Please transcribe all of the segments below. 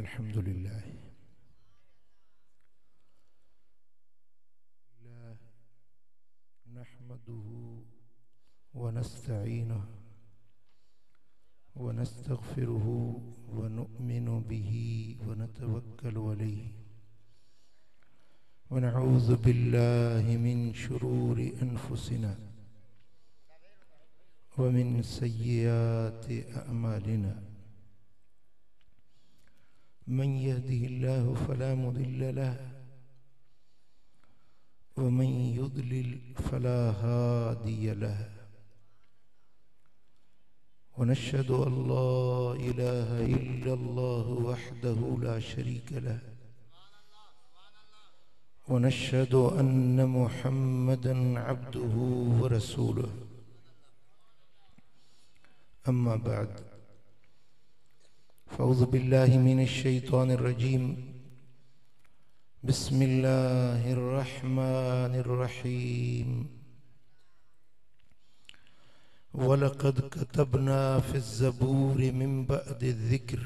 अल्हम्दुलिल्लाह नहमदुहु व नस्तईनुहु व नस्तगफिरुहु व नु'मिनु बिही व नतवक्कलु अलैहि व नऊज़ु बिल्लाहि मिन शुरूरि अनफुसिना व मिन सय्यिआति अअमालिना मन यहदिहिल्लाहु फला मुदिल्ल लहु व मन युद्लिल फला हादिय लहु व नशहदु अल्ला इलाहा इल्लल्लाहु वहदहु ला शरीक लहु व नशहदु अन्न मुहम्मदन अब्दुहु व रसूलुहु अम्मा बाद फ़अऊज़ु बिल्लाहि मिनश शैतानिर रजीम बिस्मिल्लाहिर रहमानिर रहीम वलक़द कतबना फ़िज़्ज़बूरि मिन बअदि ज़िक्र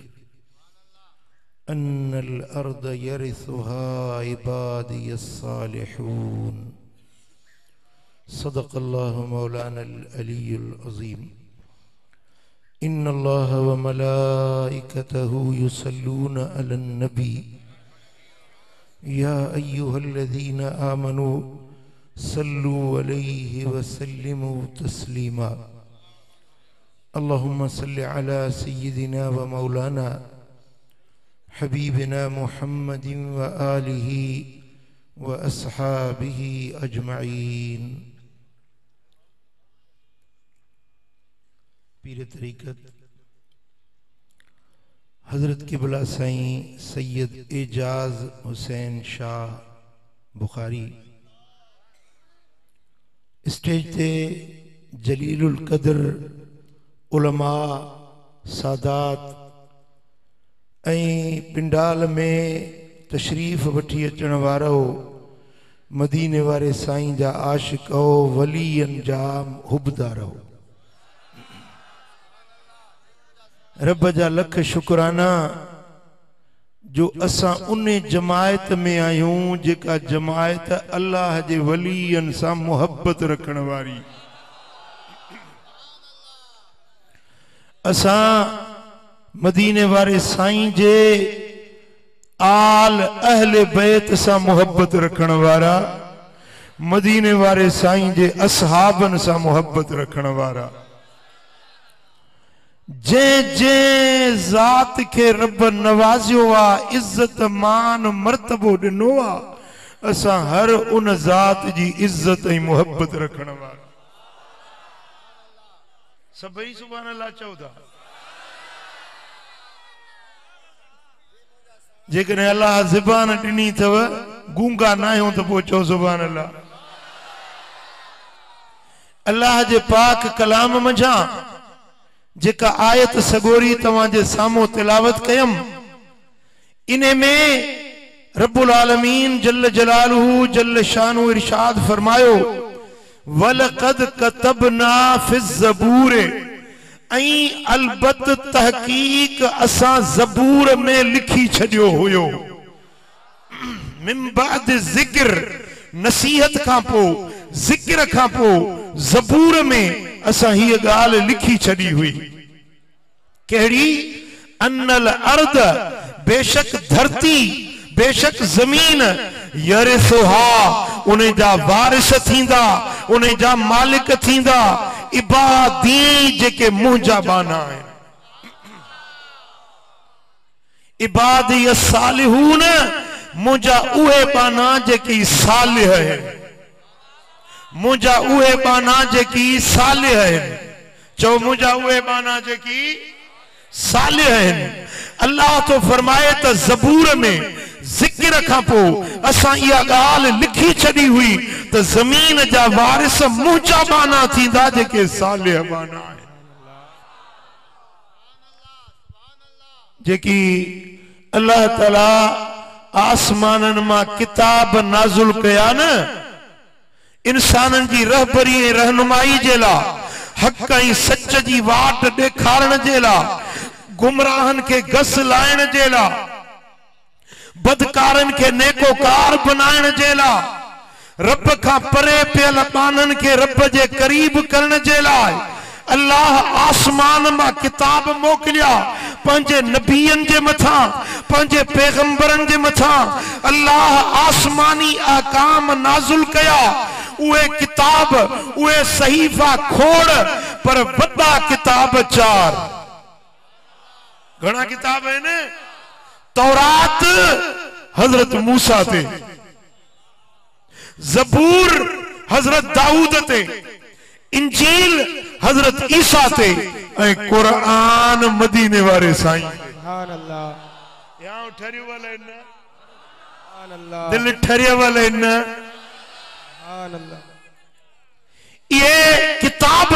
अन्नल अर्द यरिसुहा इबादियस सालिहून सदक़ल्लाहु मौलानल अलीयुल अज़ीम इन्नल्लाह व मलाइकतहु युसल्लून अलन नबी या अय्युहल्लज़ीना आमनू सल्लू अलैहि व सल्लिमू तस्लीमा अल्लाहुम्मा सल्लि अला सय्यिदिना व मौलाना हबीबिना मुहम्मदिन व आलिहि व अस्हाबिहि अजमईन। पीर तरीक़त हज़रत क़िबला साईं सैयद एजाज हुसैन शाह बुखारी स्टेज ते जलीलुल कदर उलमा सादात पिंडाल में तशरीफ़ वठी अचण वारो मदीने वारे साईं जा आशिक हो वलीयन जा हुबदार हो। रब जा लख शुक्राना जो असां उन जमायत में आयूं जेका जमायत अल्लाह जे वलीयन सां मोहब्बत रखण वारी। असां मदीने वारे साईं जे आल अहले बैत सां मोहब्बत रखण वारा, मदीने वारे साईं जे असहाबन सां मोहब्बत रखण वारा। जे जे ज़ात के रब नवाज़ियो आ, इज्जत मान मर्तबो ॾिनो आ, असां हर उन ज़ात जी इज्जत ऐं मोहब्बत रखण वारा। सभई सुभान अल्लाह चओ था। जेकॾहिं अल्लाह ज़बान ॾिनी अथव गूंगा न आहियूं त पोइ चओ सुभान अल्लाह। अल्लाह जे पाक कलाम मंझां जेका आयत सगोरी तव्हांजे साम्हूं तिलावत कयम, इने में रब्बुल आलमीन जल्ल जलालुहु जल्ल शानु इरशाद फरमायो वलक़द कतबना फ़िज़्ज़बूर, ऐं अलबत तहकीक असां ज़बूर में लिखी छॾियो हुयो। मिन बाद ज़िक्र, नसीहत खां पोइ ज़िक्र खां पोइ ज़बूर में असां हीअ ॻाल्हि लिखी छॾी हुई। कहिड़ी? अन्नल अर्द, बेशक धरती, बेशक ज़मीन, यरिसुहा, उन जा वारिस थींदा, उन जा मालिक थींदा, इबादी जेके मुंहिंजा बाना आहिनि। इबादी सालिहून, मुंहिंजा उहे बाना जेकी सालिह आहिनि, मुंहिंजा उहे बाना जेकी सालिह आहिनि। चओ मुंहिंजा उहे बाना जेकी सालिह आहिनि। अल्लाह तो फरमाए त ज़बूर में ज़िक्र खां पोइ असां इहा ॻाल्हि लिखी छॾी हुई त ज़मीन जा वारिस मुंहिंजा बाना थींदा जेके सालिह बाना आहिनि। जेकी अल्लाह ताला आसमाननि मां किताब नाज़ुल कया न, इंसाननि जी रहबरी ऐं रहनुमाई जे लाइ, हक़ ऐं सच जी वाट ॾेखारण जे लाइ, गुमराहन के गस लाइण जे लाइ बदकारन के नेकोकार बनाने जेला, रब का परे पियल बानन के रब जे करीब करने जेला अल्लाह आसमान में किताब मोकलिया पंजे नबियन जे मथा, पंजे पैगंबरन जे मथा अल्लाह आसमानी आकाम नाजुल कया। उहे किताब उहे सहीफा खोड़ पर वड्डा किताब चार। घना किताब है ने, तौरात हजरत मूसा थे, जबूर हजरत दाऊद थे, इंजील हजरत ईसा थे, कुरान मदीने वाले साईं। सुभान अल्लाह। यहाँ ठहरियो वाले न, सुभान अल्लाह, दिल ठहरियो वाले न, सुभान अल्लाह। ये किताब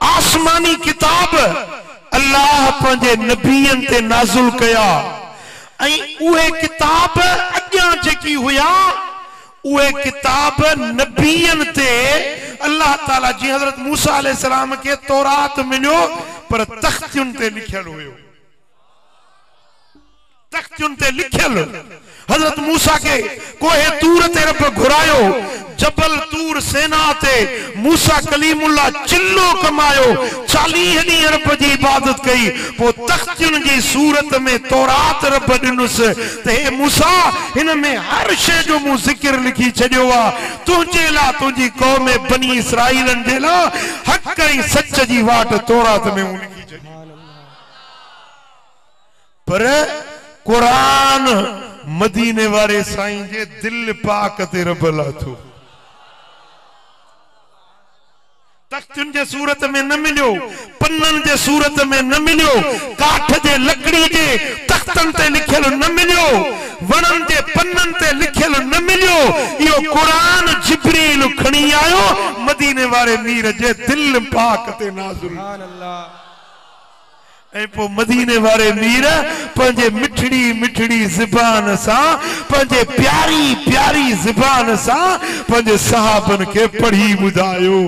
आसमानी किताब अल्लाह पंजे नबियन ते नाजुल कया। उहे किताब अज्ञा जेकी हुया उहे किताब नबियन ते अल्लाह ताला जी हजरत मूसा अलैहि सलाम के तौरात मिलो पर तख्तियुन ते लिखल हुयो, तख्तियुन ते लिखल। हजरत मूसा के कोहे तूर ते रब घुरायो, जबल तूर सेना ते मूसा कलीमुल्लाह चिल्लो कमायो, 40 ॾींहं रब जी इबादत कई, पो तख्तियुन जी सूरत में तौरात रब ॾिनुस ते हे मूसा हिन में हर शे जो मूं ज़िक्र लिखी छॾियो आ, तुंहिंजे लाइ तुंहिंजी कौम बनी इसराइलन जे लाइ हक़ ऐं सच जी वाट तौरात में मूं लिखी छॾी। पर कुरान मदीने वाले साईं जे दिल पाक ते रब लाथो। तख्तुन जे सूरत में न मिलियो, पन्नन जे सूरत में न मिलियो, काठ जे लकड़ी जे तख्तन ते लिखियल न मिलियो, वणन जे पन्नन ते लिखियल न मिलियो। यो कुरान जिब्रील खणी आयो मदीने वाले मीर जे दिल पाक ते नाज़िल। सुभान अल्लाह। ऐं पो मदीने वाले मीर पंहिंजे मिठड़ी मिठड़ी ज़बान सां, पंहिंजे प्यारी प्यारी ज़बान सां पंहिंजे सहाबन के पढ़ी ॿुधायो,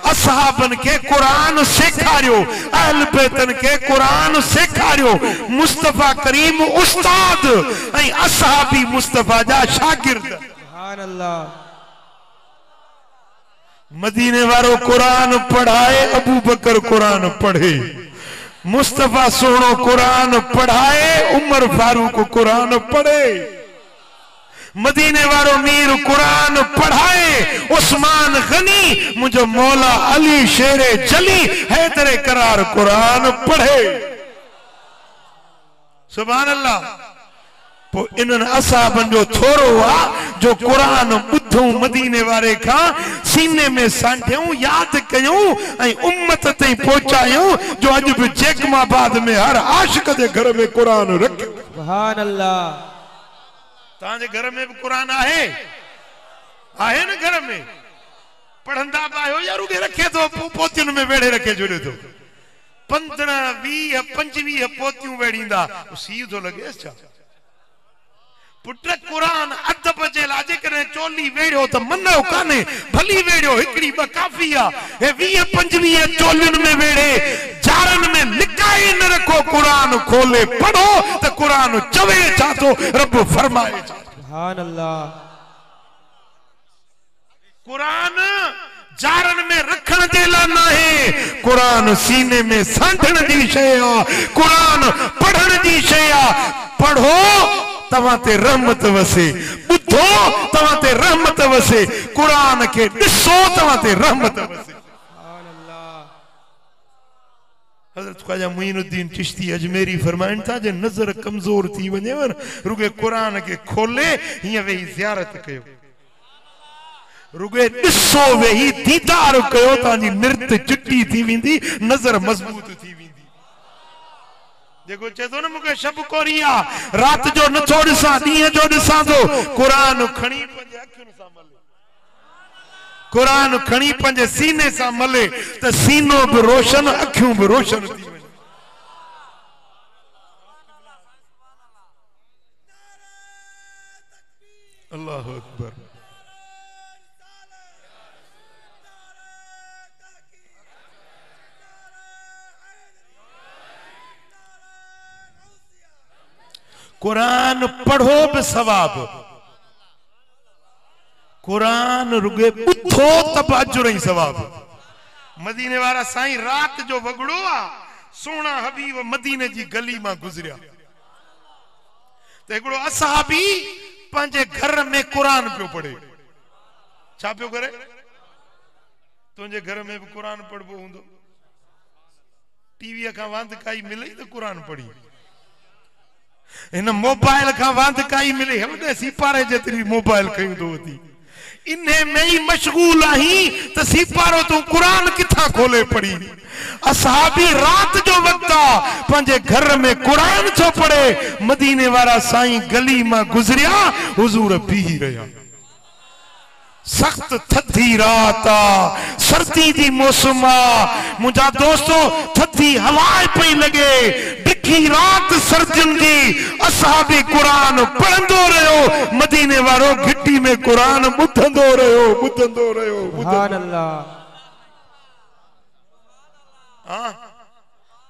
असहाबन के कुरान सेखारियो, अहल बैतन के कुरान सेखारियो। मुस्तफा करीम उस्ताद ऐं असहाबी मुस्तफा जा शागिर्द। सुभान अल्लाह। मदीने वारो कुरान पढ़ाए, अबू बकर कुरान पढ़े, मुस्तफा सोनो कुरान पढ़ाए, उमर फारूक कुरान पढ़े, मदीने वारो मीर कुरान पढ़ाए, उस्मान गनी मुझे मौला अली शेरे जली हैदरे करार कुरान पढ़े। सुभान अल्लाह। पो इनन असाबन जो थोरो आ जो कुरान बुद्धूं मदीने वारे का सीने में सांठियूं, याद कयूं ऐं उम्मत ताईं पहुंचायूं, जो अज भी जैकमाबाद में हर आशिक के घर में कुरान रख। सुभान अल्लाह। तांजे घर में भी कुरान आहे न घर में? पढ़ंदा पायो या रुगे रखे तो पोतियुन में वेड़े रखे जुड़े तो 15 20 25 पोतियूं वेड़ींदा सीधो लगे छा? पुट कुरान अदब जे लाजे करे चोली वेड़ियो तो मनो काने, भली वेड़ियो हिकड़ी ब काफी आ। हे 20 25 चोलियुन में वेड़े जारन में लिकाई न रखो, कुरान खोले पढ़ो तो कुरान चवे छा तो रब फरमाए। सुभान अल्लाह। कुरान जारन में रखण जे ला नाहे, कुरान सीने में सांठण जी शय आ, कुरान पढ़ण जी शय आ। पढ़ो तवां ते रहमत वसे, बुद्धो तवां ते रहमत वसे, कुरान के ॾिसो तवां ते रहमत वसे। हज़रत ख्वाजा मुईनुद्दीन चिश्ती अजमेरी फरमाइन था जे नजर कमजोर थी वने वन रुगे कुरान के खोले हिय वेही ज़ियारत कयो, रुगे ॾिसो वेही दीदार कयो, तांजी निर्त चिट्टी थी वेंदी, नजर मजबूत थी वेंदी। देखो चेतो न मुके शब कोरिया रात जो न छोड़ सा ॾींहं जो ॾिसां तो कुरान खणी पंहिंजे अखियुनि सां मले, कुरान खणी पंहिंजे सीने सां मले त सीनो भी रोशन, अखियूं भी रोशन थी वञे। अल्लाहु अकबर। कुरान पढ़ो बि सवाब, कुरान रुगे ॿुधो त बि अजुर ई सवाब। मदीने वारा साईं रात जो वगड़ो आ, सोना हबीब मदीने जी गली मां गुजरिया तो हिकिड़ो असहाबी पंहिंजे घर में कुरान पियो पढ़े। छा पियो करे? तुझे घर में भी कुरान पढ़बो हूंदो, टीवी खां वांद काई मिले तो कुरान पढ़ी, इन मोबाइल खां वांद काई मिले वॾे सिपारे जेतरी मोबाइल कयूं तो होती, इन्हें में ही मशगूल आही तो सिपारो तू कुरान किथा खोले पढ़ी। असहाबी रात जो वक्त आ पंहिंजे घर में कुरान छो पढ़े। मदीने वारा साईं गली मां गुजरिया, हुजूर बीही रहा। सख्त थधी रात आ, सर्दी दी मौसम आ, मुझा दोस्तों थधी हवाएं पई लगे, डिखी रात सर्दियुनि जी। असहाबी कुरान पढ़ंदो रहियो, मदीने वारो घिटी में कुरान ॿुधंदो रहियो, ॿुधंदो रहियो। सुभान अल्लाह।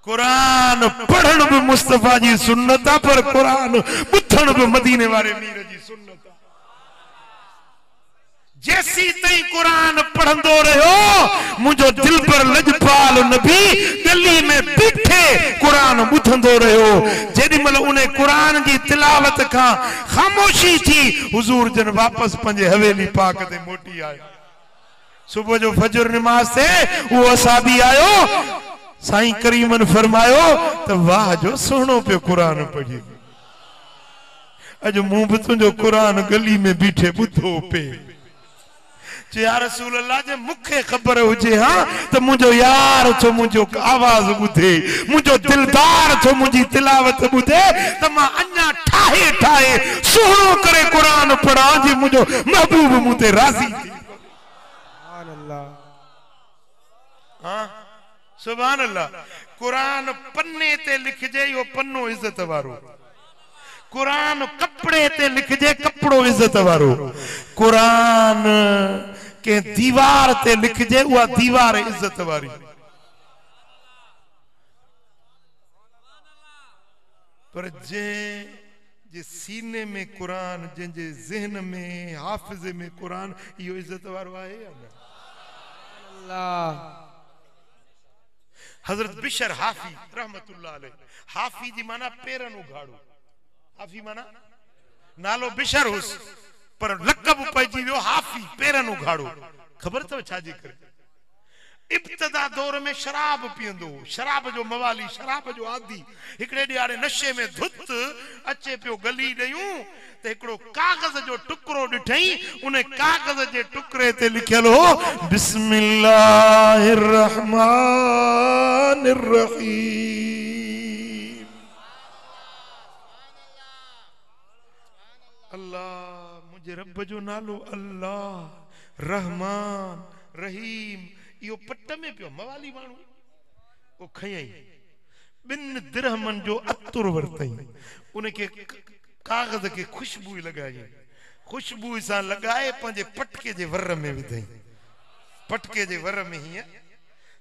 कुरान पढ़ण भी मुस्तफा जी सुन्नत आ, पर कुरान ॿुधण भी मदीने वारे मीर जी सुन्नत आ। जैसी तई कुरान पढ़ंदो रहो, मुझो दिल पर लजपाल नबी गली में बीठे कुरान ॿुधंदो रहो। जेडी मल उन्हें कुरान जी तिलावत का खामोशी थी, हुजूर जन वापस पंजे हवेली पाक ते मोटी आए। सुबह जो फजर नमाज से वो असहाबी आयो, साईं करीमन फरमायो तो वाह जो सोहणो पे कुरान पढ़ी। अज मुंह भी तुझो कुरान गली में बीठे ॿुधो पे। या रसूल अल्लाह जे मुखे खबर हुजे हां तो मुझो यार छो मुझो आवाज ॿुधे, मुझो दिलदार छो मुझी तिलावत ॿुधे, तो मां अञा ठाहे ठाहे सुहिणो करे कुरान पढ़ा जी मुझो महबूब मुते राज़ी थी। सुभान अल्लाह। हां सुभान अल्लाह। कुरान पन्ने ते लिखजे, यो पन्नो इज्जत वारो। कुरान कपड़े ते लिखजे, कपड़ो इज्जत वारो। कुरान के दीवार ते लिखजे, वह दीवार इज्जत वारी। पर जे सीने में कुरान, जे ज़हन में हाफिज़े में कुरान, यो इज्जत वारो आहे या न? अल्लाह। हजरत बिशर हाफी रहमतुल्लाह अलैह, हाफी जी माना पेरन उघाड़ो, हाफी माना नालो बिशर हुस, पर लकब पइजी वियो हाफी, पेरन उघाड़ो। खबर तो छा जी करे? इब्तदा दौर में शराब पींदो, शराब जो मवाली, शराब जो आदि। हिकड़े ॾियारे नशे में धुत अचे पियो गली ॾयूं ते हिकड़ो कागज़ जो टुकड़ो ॾिठई, उन कागज़ जे टुकड़े ते लिखियल हो बिस्मिल्लाहिर रहमानिर रहीम। अल्लाह, मुझे रब जो नालो अल्लाह रहमान रहीम। यो पट में पियो मवाली मानू वो खयई, बिन दिरहमन जो अतुर वरतई, उनके कागज के खुशबू लगाई, खुशबू सा लगाए पंजे पटके जे वर में विधई। पटके जे वर में ही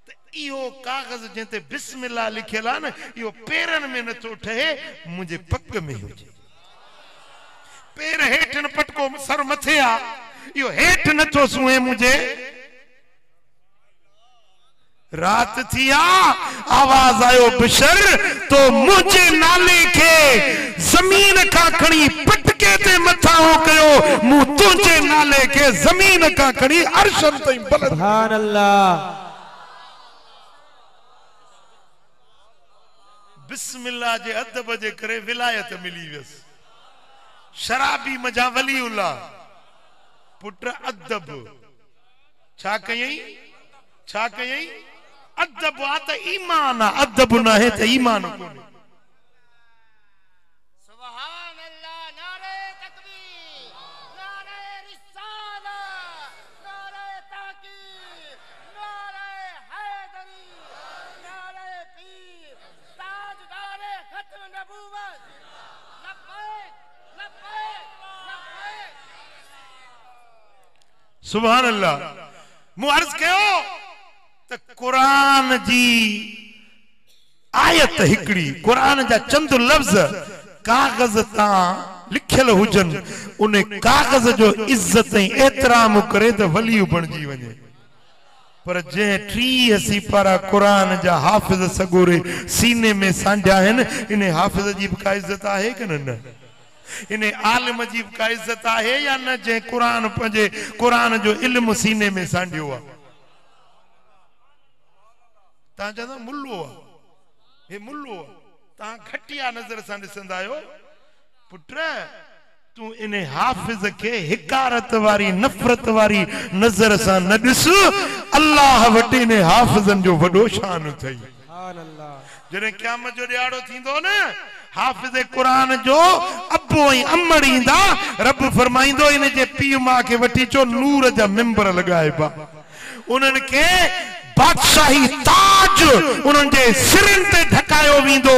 त इहो कागज जंते बिस्मिल्लाह लिखियल आ न, इहो पेरन में नथो ठहे, मुझे पग में हुजे। पैर हेठ न पटको, सर मथे आ, इहो हेठ नथो सुहे मुझे। रात थी आ, आवाज आयो बिशर तो मुझे नाले के जमीन का खड़ी पटके ते मथा हो कयो, मु तुझे नाले के जमीन का खड़ी अर्शन ताईं बुलंद। सुभान अल्लाह। बिस्मिल्लाह जे अदब जे करे विलायत मिली वियस। शराबी मजा वलीउल्लाह, पुट अदब छा कयई, छा कयई? अदब आ त ईमान आ, अदब न है त ईमान कोने। सुभान अल्लाह। नारे तकबीर, नारे रिसालत, नारे ताकीद, नारे हैदरी, नारे पीर, ताजदारे खत्म नबूवत। लब्बैक लब्बैक लब्बैक। सुभान अल्लाह। मुअर्ज कयो त कुरान जी आयत हिकड़ी, कुरान जा चंद लफ्ज कागज ता लिखियल हुजन उन कागज जो इज्जत एतराम करे तो वली बणजी वने पर जे 30 पारा कुरान जा हाफिज सगोरे सीने में सांढ्या है इन हाफिज जी का इज्जत है कि न इन आलिम जी का इज्जत है या न जे कुरान पंजे कुरान जो इल्म सीने में सांढ्यो आ ता जदा मुल्लो आ हे मुल्लो ता खटिया नजर सा दिसंदा आयो पुत्र तू इन हाफिज के हिकारत वारी नफरत वारी नजर सा न दिस अल्लाह वटे ने हाफिजन जो वडो शान थई सुभान अल्लाह जने क़यामत जो ॾियारो थींदो न हाफिज कुरान जो अबो ऐं अमड़ ईंदा रब फरमाइंदो इन जे पीउ मां के वठी चो नूर जा मिंबर लगाइबा उन्हनि के बादशाही ताज उनके सिरन ते ढकायो वींदो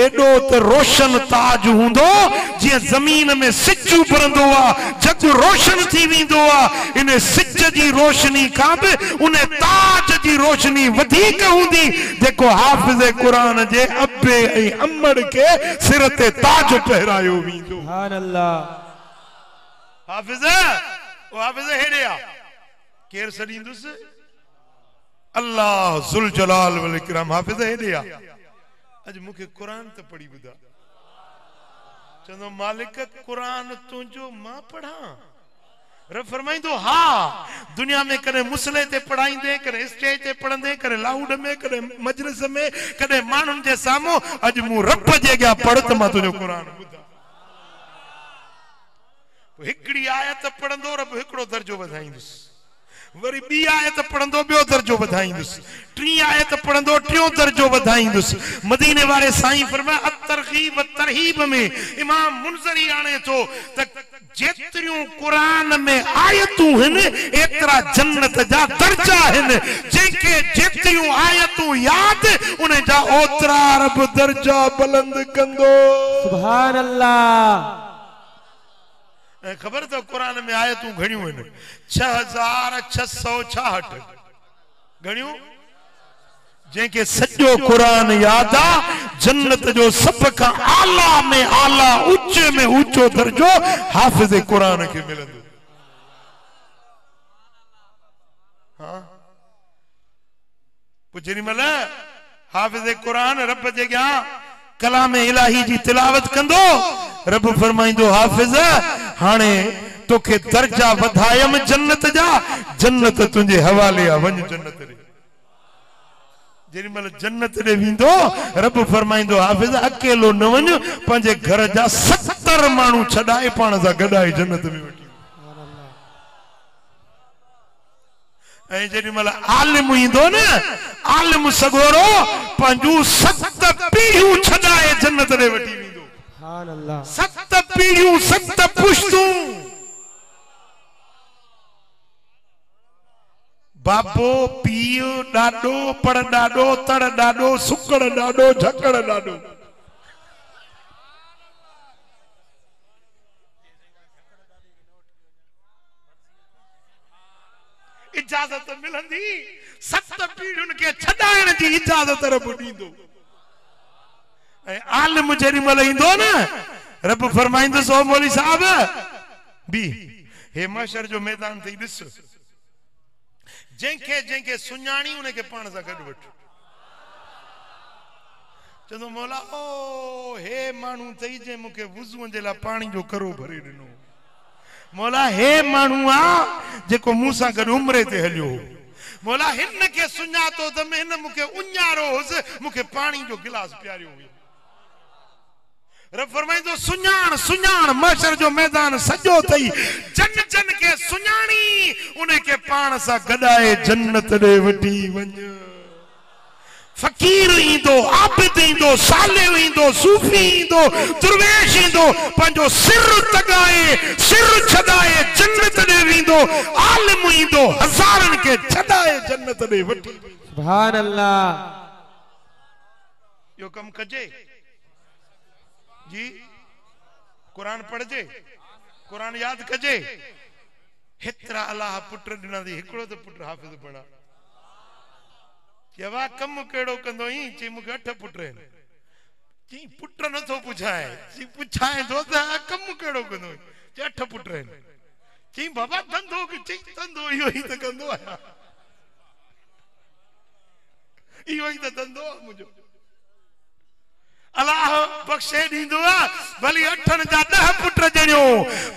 एडो त रोशन ताज हुंदो जे जमीन में सिज उभरंदो आ जग रोशन थी वींदो आ इन सिज जी रोशनी का भी उन ताज जी रोशनी वधीक हुंदी जेको हाफिज कुरान जे अब्बे ऐं अमड़ के सिर ते ताज पहरायो वींदो सुभान अल्लाह हाफिज हेड़े आ केर सडींदुस अल्लाह जुल जलाल वल इकराम हाफिज हेडे आ अज मुखे कुरान त पढ़ी बुधा चंदो मालिक कुरान तुझो मां पढ़ा रब फरमाइंदो हा दुनिया में कदे मुसले ते पढ़ाइंदे कदे स्टेज ते पढ़ंदे कदे लाउड में कदे मजलिस में कदे मानुन जे सामो अज मु रब जे गया पढ़ त मां तुझो कुरान बुधा हिकड़ी आयत पढ़ंदो रब हिकड़ो दर्जो वधाइंदुस वरी बी आयत पढ़ंदो बियो दर्जो वधाइंदुस टी आयत पढ़ंदो टियों दर्जो वधाइंदुस मदीने वाले साईं फरमाया अतरगीब तरहीब में इमाम मुनज़री आणे तो त जेतिरियूं कुरान में आयतूं हन एतरा जन्नत जा दर्जा हन जेके जेतिरियूं आयतूं याद उन जा ओतरा रब दर्जा बुलंद कंदो सुभान अल्लाह खबर तो कुरान में आयतूं घणियूं आहिनि 6666 घणियूं जेके सॼो कुरान याद आ जन्नत जो सब का आला में आला ऊंचे में ऊंचो दर्जो हाफिज कुरान के मिलंदो हां पुजरी मल हाफिज कुरान रब जे गया कलाम इलाही जी तिलावत कंदो रब फरमाइंदो हाफिज हाने तोखे दर्जा वधायम जन्नत जा जन्नत तुझे हवाले आ वञ जन्नत रे जेरी मल जन्नत रे विंदो रब फरमाइंदो हाफिज अकेलो न वञ पंजे घर जा 70 मानू छडाए पाण सा गडाए जन्नत में वठी ऐ जेरी मल आलिम ईंदो न आलिम सगोरो पंजू 7 पीढ़ियूं छडाए जन्नत रे वठी विंदो सुभान अल्लाह 7 पीढ़ियूं 7 पुश्तूं बाबो पीओ डाडो पड़ डाडो तड़ डाडो सुकड़ डाडो झकड़ डाडो इजाजत मिलंदी 7 पीढ़ियुनि के छडाइण जी इजाजत रब ॾींदो ऐं आलिम जेरी मल ईंदो न रब फरमाइंदो सो मौलवी साहब बी हे महशर जो मैदान थी ॾिस जेके जेके सुञाणी उन के पाण सा गड वठ चंदो मौला ओ हे मानू थई जे मुके वुज़ू जे ला पानी जो करो भरे दिनो मौला हे मानू आ जेको मूसा गड उमरे ते हलियो मौला हिन के सुञातो त हिन मुके उञारो होस मुके पानी जो गिलास प्यारियो हुयो रब फरमाइंदो सुञाण सुञाण महशर जो मैदान सजो थई जन जन के सुञाणी उन के पाण सा गडाए जन्नत दे वठी वञ फकीर ईंदो आबिद ईंदो सालिह ईंदो सूफी ईंदो दुर्वेश ईंदो पंहिंजो सिर तगाए सिर छडाए जन्नत दे वेंदो आलिम ईंदो हज़ारनि के छडाए जन्नत दे वठी सुभान अल्लाह यो कम कजे जी कुरान पढ़जे कुरान याद कजे हेतरा अल्लाह पुत्र दिना दी हिकड़ो तो पुत्र हाफिज बणा केवा कम केड़ो कंदो ही चे मुके 8 पुत्र चई पुट न तो पुछाए चई पुछाए तो कम केड़ो कंदो चई 8 पुट आहिनि चई बाबा धंधो चई धंधो इहो ही त कंदो आहियां इहो ही त धंधो आहे मुंहिंजो अल्लाह बख्शे दींदो भली 8 जा 10 पुट जणियो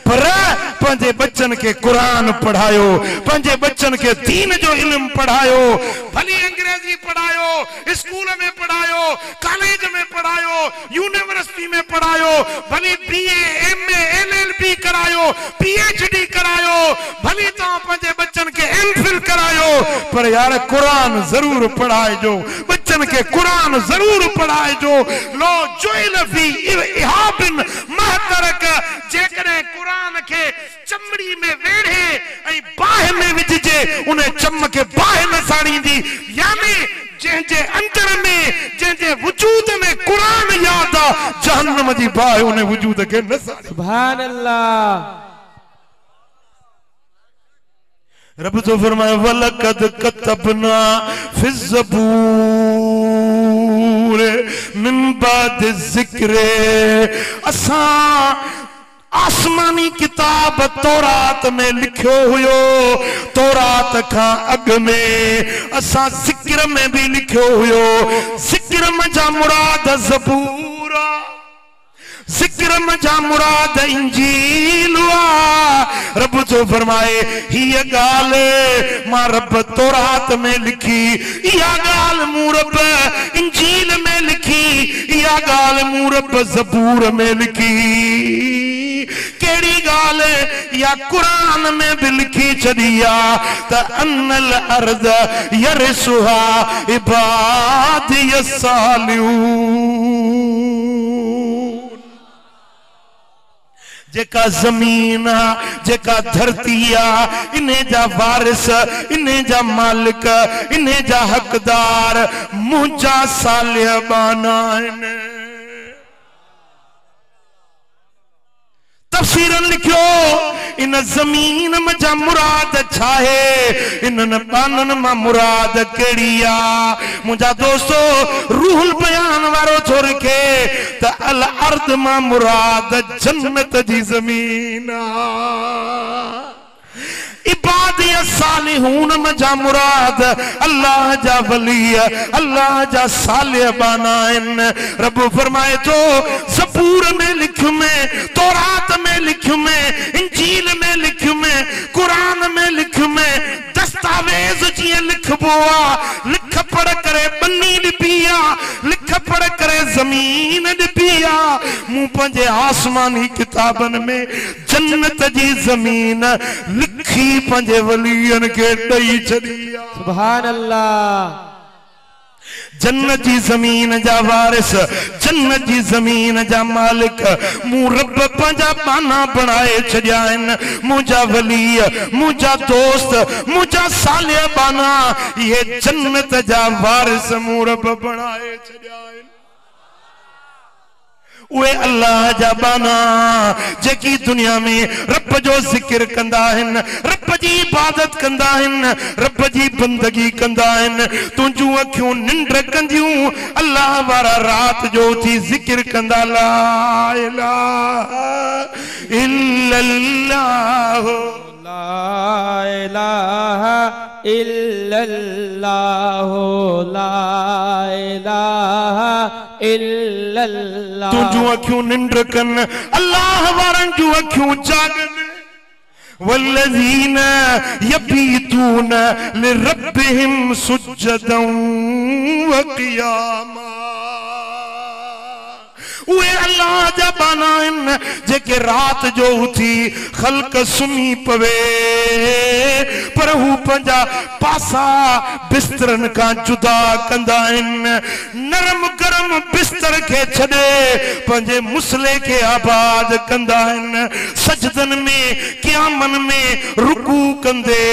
पर पंहिंजे बच्चन के कुरान पढ़ायो पंहिंजे बच्चन के दीन जो इल्म पढ़ायो भली अंग्रेजी पढ़ायो स्कूल में पढ़ायो कॉलेज में पढ़ायो यूनिवर्सिटी में पढ़ायो भली बीए एमए एलएलबी करायो पीएचडी करायो भली तो पंहिंजे बच्चन के एमफिल करायो पर यार कुरान जरूर पढ़ाइजो बच्चन के कुरान जरूर पढ़ाइजो लो जोइल फी इहाबिन महतरक जेकरे कुरान के चमड़ी में वेढ़े ऐं बाह में विझजे उन चम के बाह न साड़ींदी यानी जंहिंजे अंदर में जंहिंजे वजूद में कुरान याद आ जहन्नम जी बाह उन वजूद के न साड़ी सुभान अल्लाह रब तो फरमाए वलकद कतबना फिज़ ज़बूर मिन बाद ज़िक्र असा आसमानी किताब तौरात में लिखियो हुयो तौरात का अग में असा ज़िक्र में भी लिखियो हुयो ज़िक्र मजा मुराद ज़बूर ज़िक्र मजा मुराद इंजील रब जो फरमाए हिय गाल मां रब तौरात में लिखी या गाल मूं रब इंजील में लिखी या गाल मूं रब ज़बूर में लिखी केड़ी गाल या कुरान में भी लिखी छड़िया त अन्नल अर्द यरसुहा इबादी सालिहून जेका जमीन जेका धरती इन्हें जा वारिस इन्हें जा मालिक इन्हें जा हकदार मुझा सालिबाना तफसीरन लिखियो इन जमीन मजा मुराद छाहे इन बानन मा मुराद केड़िया मुझा दोस्तो रूहुल बयान वारो छोड़ के त अल अर्द मा मुराद जन्नत जी जमीन इबादी सालिहून मजा मुराद अल्लाह जा वली अल्लाह जा सालिबाना रब फरमाए तो ज़बूर में लिख में तौरात में लिख में इंजील में लिख में कुरान में लिख में दस्तावेज जी लिखबो लिख पढ़ करे बन्नी डिपिया लिख पढ़ करे जमीन डिपिया मुंह पंजे आसमानी किताबन में जन्नत जी जमीन लिखी पंजे वलियन के दई छड़िया सुभान अल्लाह जन्नत जी जमीन जा वारिस जन्नत जी जमीन जा मालिक मूं रब पंजा बाना बनाए छड़िया मुझा वली मुझा दोस्त मुझा सालिबाना ये जन्नत जा वारिस मूं रब बनाए छड़िया वे अल्लाह जा बाना जेकी दुनिया में रब जो जिक्र कंदा हन रब जी इबादत कंदा हन रब जी बंदगी कंदा हन तुझू अखियों निंड कंदियूं अल्लाह वारा रात जो थी जिक्र कंदा ला इलाहा इल्लल्लाह ला इलाहा इल्लल्लाह ला इलाहा इल्लल्लाह तुझू अखियों निंड कन अल्लाह वारन जू अखियों जागन वल्लज़ीन यबीतून लिरब्बिहिम सुज्जदन व क़ियामा वे अल्लाह जा बाना जेके रात जो उठी खल्क सुनी पवे पर हू पंजा पासा बिस्तरन का जुदा कंदा नरम गरम बिस्तर के छड़े पंजे मुसले के आबाद कंदा सजदन में क़यामन में रुकू कंदे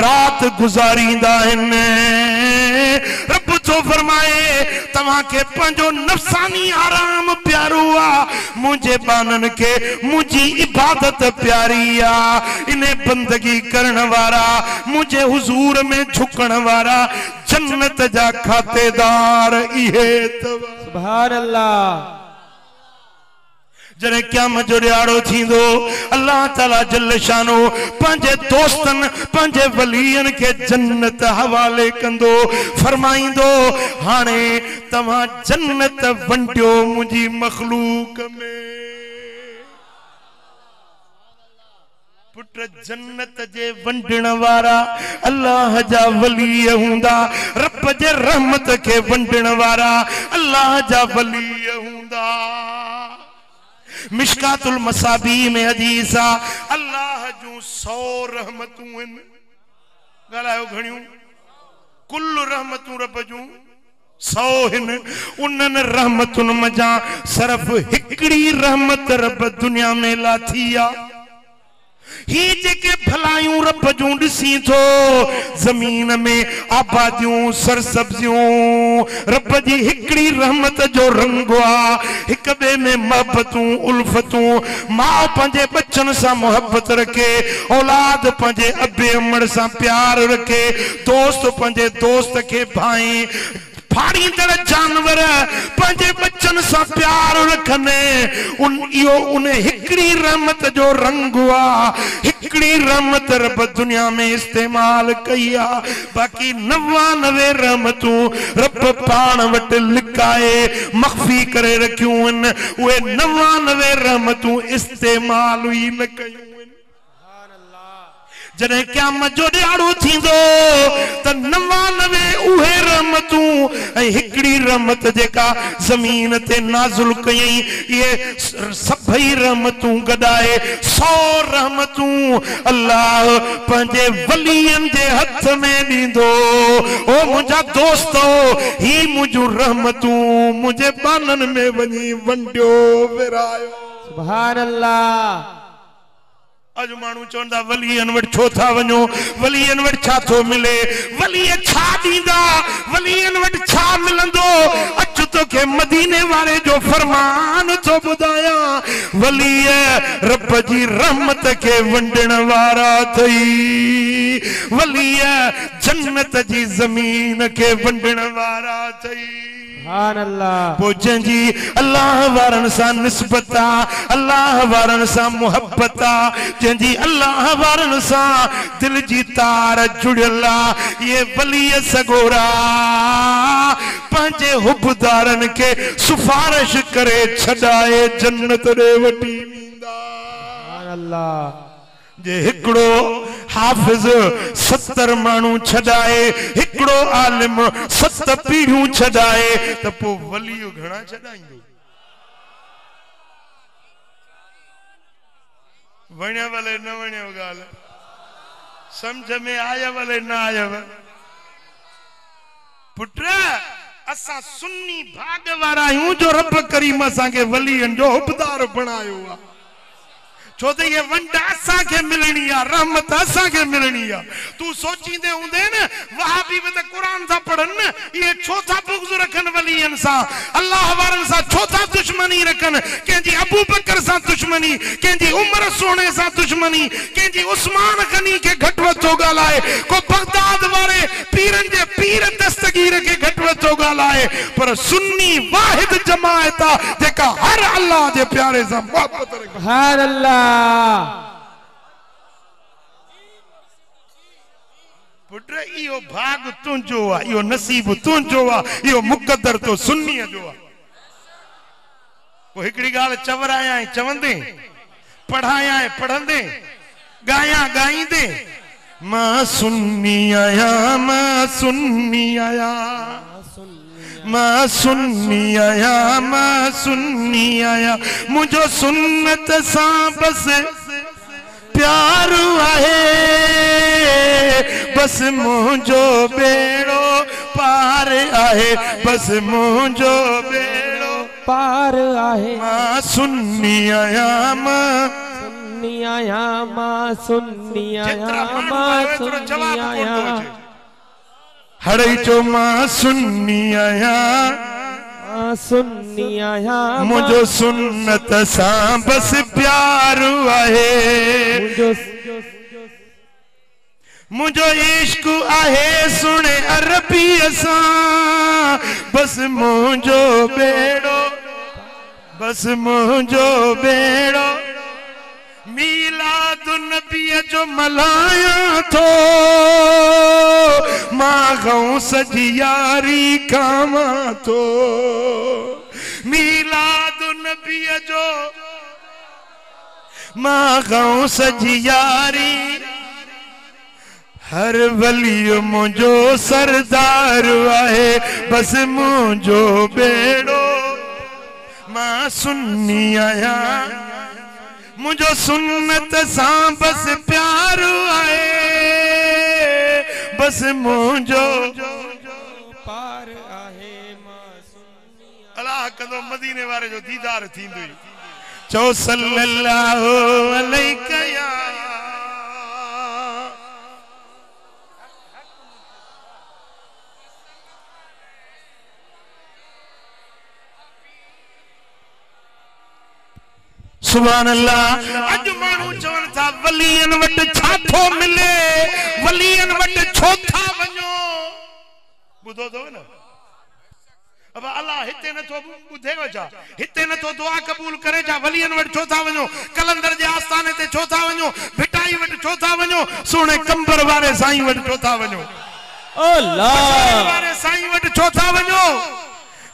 रात गुजारींदा रब तो फरमाए तवा के पंजो नफसानी आराम प्यारो मुझे बानन के मुझी इबादत प्यारी इन्हें बंदगी करन वारा मुझे हुजूर में झुकन वारा जन्नत जा खातेदार इहे तवा सुभान अल्लाह जने क़यामत जो ॾियारो थींदो अल्लाह ताला जल्ल शानो पंहिंजे दोस्तन पंहिंजे वलियन के जन्नत हवाले कंदो फरमाइंदो हाणे तव्हां जन्नत वंडियो मुंहिंजी मखलूक में पुट जन्नत जे वंडण वारा अल्लाह जा वली हुंदा रब जे रहमत के वंडण वारा अल्लाह जा वली हुंदा मिशकातुल मसाबी में हदीस आ अल्लाह जूं 100 रहमतूं आहिनि ॻाल्हायो घणियूं कुल रहमतूं रब जूं 100 आहिनि उन्हनि रहमतुनि मज़ा सिर्फ़ हिकिड़ी रहमत रब दुनिया में लाथी आ ही जेके भलायूं रब जूं ॾिसी थो ज़मीन में आबादियूं सरसब्जियूं रब जी हिकिड़ी रहमत जो रंग आ हिक ॿिए में मोहब्बतूं उल्फतूं माउ पंहिंजे बच्चनि सां मोहब्बत रखे औलाद पंहिंजे अबे अमड़ सां प्यार रखे दोस्त पंहिंजे दोस्त के भाई फाड़ींदड़ जानवर पंहिंजे बच्चन सां प्यार रखने उन हिकिड़ी रहमत जो रंग आ हिकिड़ी रहमत रब दुनिया में इस्तेमाल कई आ बाकी 99 रहमतूं रब पाण वटि लिकाए मख्फी करे रखियूं आहिनि उहे 99 रहमतूं इस्तेमाल ई न कयूं जने क़यामत जो ॾियारो थींदो त 99 उहे रहमतूं ऐं हिकिड़ी रहमत जेका ज़मीन ते नाज़ुल कयई ये सभई रहमतूं गॾाए 100 रहमतूं अल्लाह पंहिंजे वलियन जे हथ में ॾींदो ओ मुंहिंजा दोस्तो ही मुंहिंजूं रहमतूं मुंहिंजे बाननि में वञी वंडियो विरायो सुभान अल्लाह अज मानू चवंदा वलियन वट छो था वञो वलियन वट छा थो मिले वलिय छा दींदा वलियन वट छा मिलंदो अच तोखे मदीने वारे जो फरमान तो बुधाया वलिय रब जी रहमत के वंडण वारा थई वलिय जन्नत जी जमीन के वंडण वारा थई सुभान अल्लाह पोजन जी अल्लाह वारन सा निस्बता अल्लाह वारन सा मोहब्बता जंजी अल्लाह वारन सा दिल जी तार जुड़ला ये वली सगोरा पंजे हुबदारन के सिफारिश करे छडाए जन्नत रे वटी वींदा सुभान अल्लाह जे हिकड़ो हाफिज 70 मानू छडाए हिकड़ो आलिम 7 पीढ़ियों छडाए त पो वलियो घणा छडाईंदो वण्या वाले न वण्या गाल समझ में आया वाले न आया पुत्र असा सुन्नी भाग वारा हूं जो रब करीम असा के वलियन जो हुबदार बनायो आ छो तो ये वंड असा के मिलनी आ रहमत असा के मिलनी आ तू सोचींदे हुंदे न वहाबी में तो कुरान सा पढ़न ये छोथा बुग़्ज़ रखन वलियन सा अल्लाह वारन सा छोथा दुश्मनी रखन केंजी अबू बकर सा दुश्मनी केंजी उमर सोने सा दुश्मनी केंजी उस्मान गनी के घटवतो गालाए को बगदाद वाले पीरन जे पीर दस्तगीर के घटवतो गालाए पर सुन्नी वाहिद जमायत जेका हर अल्लाह जे प्यारे सा मोहब्बत रखे सुभान अल्लाह पुत्र इहो भाग तुंहिंजो आ इहो नसीब तुंहिंजो आ इहो मुक़द्दर तो सुन्नी जो आ को हिकड़ी गाल चवराया चवंदे पढ़ाया पढ़ंदे गाया गाईंदे मां सुन्नी आया मां सुन्नी आया मां सुन्नी आया मां सुन्नी आया मुझो सुन्नत सा बस प्यार आहे बस मुझो बेड़ो पार आहे बस मुझो बेड़ो पार आहे मां सुन्नी आया मां सुन्नी आया मां सुन्नी आया मां सुन्नी आया हड़ई चो मां सुन्नी आया सुन्नी आया मुझो सुन्नत सा बस प्यार आहे मुझो इश्क आहे सुने अरबी असा बस मुझो बेड़ो बस मुझो बेड़ो मीलाद नबी जो मलाया तो मां गऊं सजी यारी खामा तो मीलाद नबी जो मां गऊं सजी यारी हर वली मुझो सरदार आहे बस मुझो बेड़ो मां सुन्नी आया मुझो सुन्नत सां बस प्यार आए बस मुझो पार आहे मां सुन्नी अल्लाह कदो मदीने वारे जो दीदार थींदो चो सल्लल्लाहु अलैहि या सुभान अल्लाह अज मानू चवन था वलियन वट छाथो मिले वलियन वट छोथा वणो बुधो तो ना अब अल्लाह हिते न तो बुधे वजा हिते न तो दुआ कबूल करे जा वलियन वट छोथा वणो कलंदर जे आस्थाने ते छोथा वणो भिटाई वट छोथा वणो सोने कंबर वाले साईं वट छोथा वणो अल्लाह वाले साईं वट छोथा वणो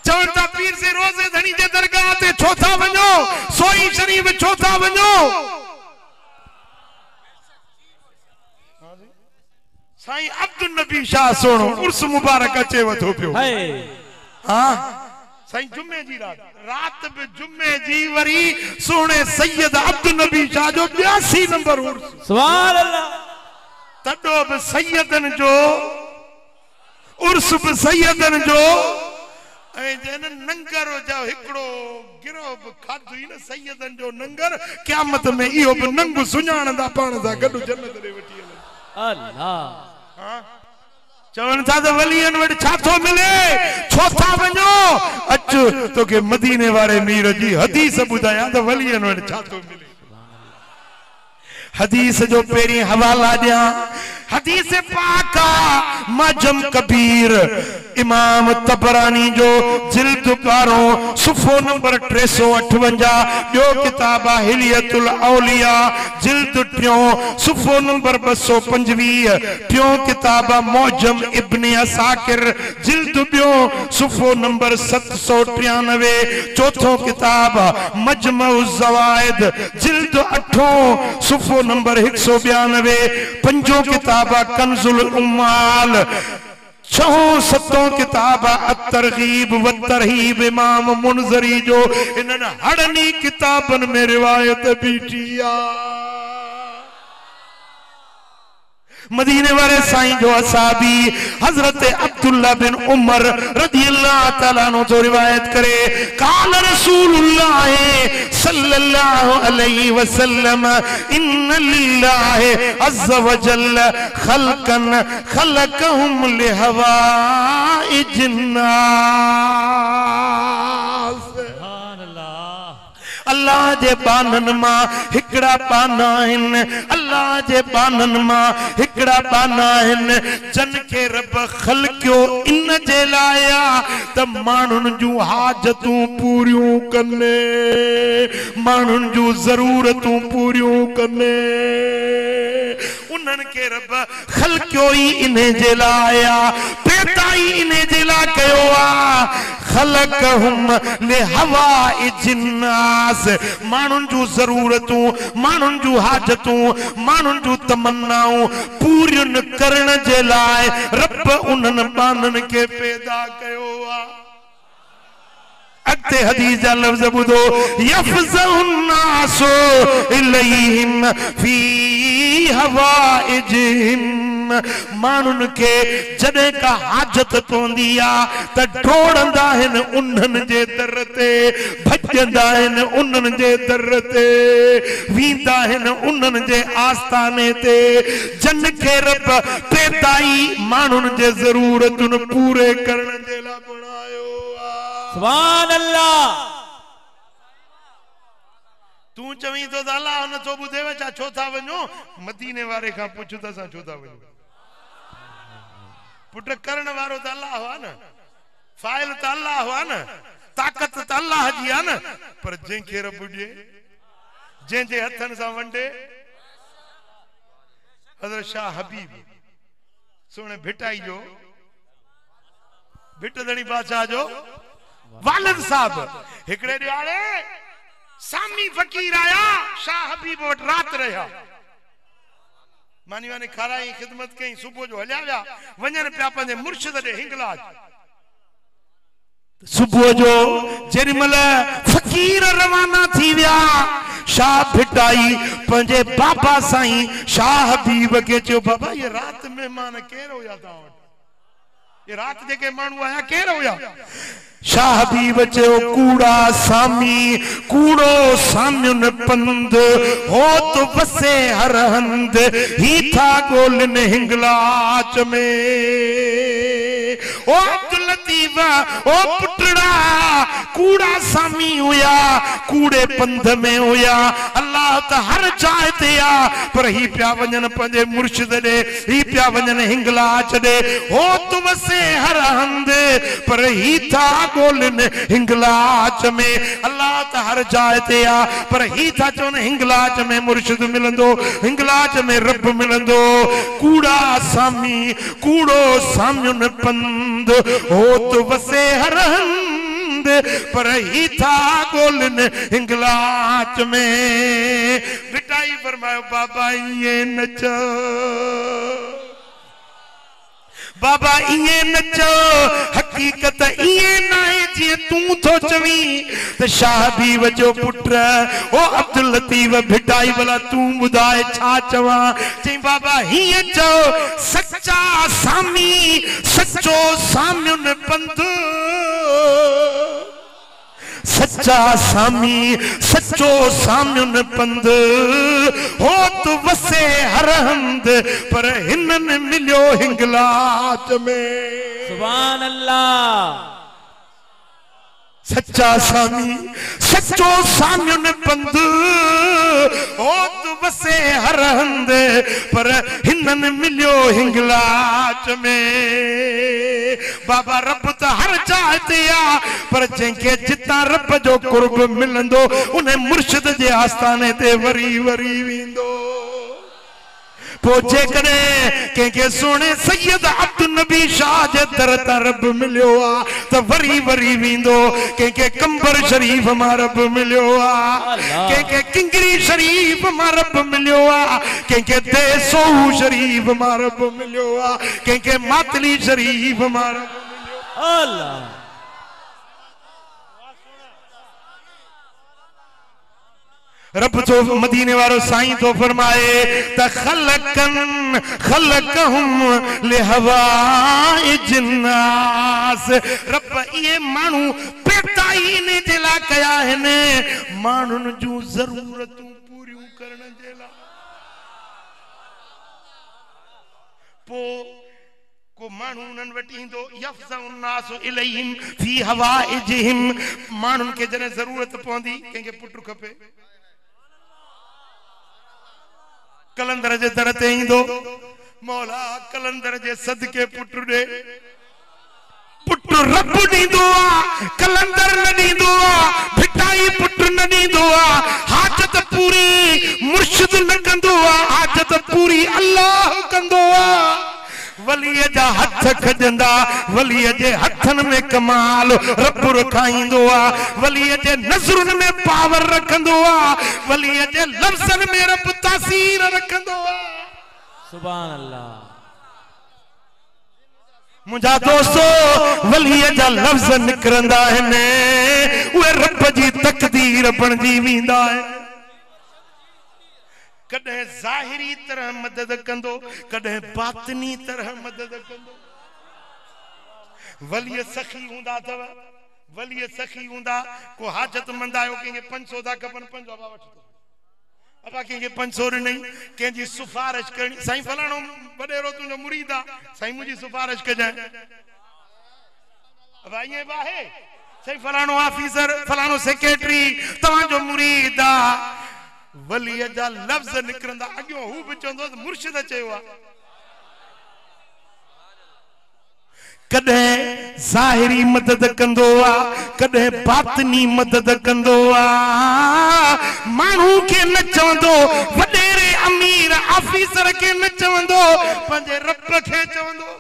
चवंदा पीर से रोजे धनी जे दरगाह ते छोथा वणो सोई शरीफ छोथा वणो साईं अब्दुल नबी शाह सोनो उर्स मुबारक अचे वथो पियो हां साईं जुम्मे जी रात बि जुम्मे जी वरी सोने सैयद अब्दुल नबी शाह जो 82 नंबर उर्स सुभान अल्लाह तडो बि सैयदन जो उर्स बि सैयदन जो जन नंगर जाओ हिकड़ो गिरो खाधुई न सैयदन जो नंगर क़यामत में इहो बि नंग सुञाणंदा पाण सां गॾु जन्नत ॾे वठी अल्लाह हां चवनि था त वलियन वटि छा थो मिले छो था वञो अच तोखे मदीने वारे मीर जी हदीस ॿुधायां त वलियन वटि छा थो मिले हदीस जो पेरी हवाला दिया हदीस पाका मजम कबीर इमाम तबरानी जो जिल्द 12 सुफ़ो नंबर 358 जो किताब हिलियतुल औलिया जिल्द 3 सुफ़ो नंबर 225 टियों किताब मौजम इब्ने असाकिर जिल्द 2 सुफ़ो नंबर 793 चौथों किताब मजमुअ ज़वाइद जिल्द 8 सुफ़ो नंबर 192 पंजों किताब कंजुल उम्माल 6-7 किताब अत-तरगीब व तरहीब इमाम मुनज़री जो इनन हड़नी किताबन में रिवायत बीठिया मदीने वाले साईं जो असाबी हजरत अब्दुल्ला बिन उमर रज़ियल्लाहु तआला अन्हु तो रिवायत करे काल रसूलुल्लाह सल्लल्लाहु अलैहि वसल्लम इन्न लिल्लाहि अज़्ज़ व जल्ल खल्कन खलकहुम लिहवाइजिन नास अल्लाह जे बानन मां हिकड़ा पाना हिन अल्लाह जे बानन मां हिकड़ा पाना हिन जन के रब खलकियो इन जे लाया त मानुन जू हाजतूं पूरियूं कने मानुन जू जरूरतूं पूरियूं कने उन्हन के रब खलकियो ही इने जे लाया पैदा ही इने जे ला कयो आ खलकहुम लिहवाइजिन नास मानुन जू जरूरतूं मानुन जू हाजतूं मानुन जू तमन्नाऊं पूरियुन करण जे लाए रब उन्हन बानन के पैदा कयो आ अगते हदीस जा लफ्ज़ बुधो यफज़उन नासु इलैहिम फी हवाइजिहिम मानुन के जडे का हाजत पवंदी आ त ढोड़ंदा हिन उन्हन जे दर ते भजंदा हिन उन्हन जे दर ते वींदा हिन उन्हन जे आस्थाने ते जन के रब पैदाई मानुन जे जरूरतुन पूरे करण जे ला बनायो सुभान अल्लाह तू चवी तो अल्लाह न तो बुधे चा छो था वणो मदीने वारे का पुछ त सा छो था वणो पुट करण वारो त अल्लाह हुआ न फाइल त अल्लाह हुआ न ताकत त अल्लाह जी आहे न, पर जंहिंखे रब ॾिए, जंहिंजे हथनि सां वंडे। हज़रत शाह हबीब सोने भिटाई जो भिटदड़ी बादशाह जो वालिद साहब हिकड़े ॾियारे सामी फकीर आया, शाह हबीब वटि रात रहिया, मानी वानी खाराई, खिदमत कई, सुबह जो हलिया विया, वञनि पिया पंहिंजे मुर्शिद ॾे हिंगलाज। सुबह जो जेॾीमहिल फकीर रवाना थी विया, शाह भिटाई पंहिंजे बाबा साईं शाह हबीब खे चयो, बाबा ये रात महिमान केर हुया तव्हां वटि, ये रात जेके माण्हू आया केर हुया? शाह हबीब चयो, कूड़ा सामी, कूड़ो सामियुन पंध, हो तो वसे हर हंद, ही था गोलन हिंगलाज में। ओ अब्दुल लतीफ, ओ पुटड़ा, कूड़ा सामी हुया, कूड़े पंध में हुया, अल्लाह त हर जाइ ते आ, पर ही पिया वञनि पंहिंजे मुर्शिद ॾे, ही पिया वञनि हिंगलाज ॾे। हो तो वसे हर हंद, पर ही था गोलन हिंगलाज में, अल्लाह त हर जाइ ते आ, पर ही था चवनि हिंगलाज में मुर्शिद मिलंदो, हिंगलाज में रब मिलंदो। कूड़ा सामी, कूड़ो सामियुन पंध, हो तो वसे हर हंद, पर ही था गोलन हिंगलाज में। भिटाई फरमायो, बाबा ये नचो, बाबा इए नचो, हकीकत इए नाहे जीअं तूं थो चवीं। त शाह हबीब जो पुट ओ अब्दुल लतीफ भिटाई भला तूं ॿुधाए छा चवां? चईं बाबा हीअं चओ, सच्चा सामी, सच्चो सामियुन पंध, सच्चा सामी, सच्चो सामियुन पंध, हो तो वसे हर हंद, पर हिननि मिलियो हिंगलाज में। सुभान अल्लाह। सच्चा सामी, सच्चो सामियुन पंध, हो तो वसे हर हंद, पर हिननि मिलियो हिंगलाज में। बाबा रब त हर जाइ ते आ, पर जंहिंखे जितां रब जो कुर्ब मिलंदो, उन मुर्शिद जे आस्थाने ते वरी वरी वेंदो। पोइ जेकॾहिं कंहिंखे सोने सैयद अब्दुल नबी शाह जे दर तां रब मिलियो आ, त वरी वरी वेंदो। कंहिंखे कंबर शरीफ मां रब मिलियो आ, कंहिंखे किंगरी शरीफ मां रब मिलियो आ, कंहिंखे देसो शरीफ मां रब मिलियो आ, कंहिंखे मातली शरीफ मां रब मिलियो। अल्लाह। रब तो मदीने वारो साईं तो फरमाए, त खलकन खलकहुम लिहवाइज नास। रब ये मानू पैदाई ने जेला कया है ने, मानुन जूं जरूरतूं पूरियूं करण जेला। पो को मानू उन्हनि वटि ईंदो, यफ़्ज़उ नासु इलैहिम फी हवाइजिहिम। माण्हुनि खे जॾहिं ज़रूरत पवंदी, कंहिंखे पुटु खपे, कलंदर जे दर ते ईंदो, मौला कलंदर जे सदके पुटु ॾे। पुटु रब ॾींदो आ, कलंदर न ॾींदो आ, भिटाई पुटु न ॾींदो आ। हाजत पूरी मुर्शिद न कंदो आ, हाजत पूरी अल्लाह कंदो आ। वलीअ जा हथ खजंदा, वलीअ जे हथनि में कमाल रब रखाईंदो आ, वलीअ जे नज़रुनि में पावर रखंदो आ, वलीअ जे लफ़्ज़नि में रब तासीर रखंदो आ। सुभान अल्लाह। मुंहिंजा दोस्तो, वलीअ जा लफ़्ज़ निकिरंदा आहिनि, उहे रब जी तक़दीर बणिजी वेंदा आहिनि। कॾहिं ज़ाहिरी तरह मदद कंदो, कॾहिं बातिनी तरह मदद कंदो। वलीअ सखी हूंदा अथव, वलीअ सखी हूंदा, को हाजतमंद आयो, कंहिंखे 500 था खपनि, 5 बाबा वठो, बाबा कंहिंखे 500 ॾिनई, कंहिंजी सिफारिश करणी, साईं फलाणो वॾेरो तुंहिंजो मुरीद आहे, साईं मुंहिंजी सिफारिश कजांइ। बाबा ईअं बाहे, साईं फलाणो ऑफिसर, फलाणो सेक्रेटरी तव्हांजो मुरीद आहे। वलीअ जा लफ़्ज़ निकिरंदा, अॻियों हू बि चवंदो मुर्शिद चयो आहे। कदे ज़ाहिरी मदद कंदो आ कदे बातनी मदद कंदो आ मानू के न चवंदो वडेरे अमीर ऑफिसर के न चवंदो पंजे रब के चवंदो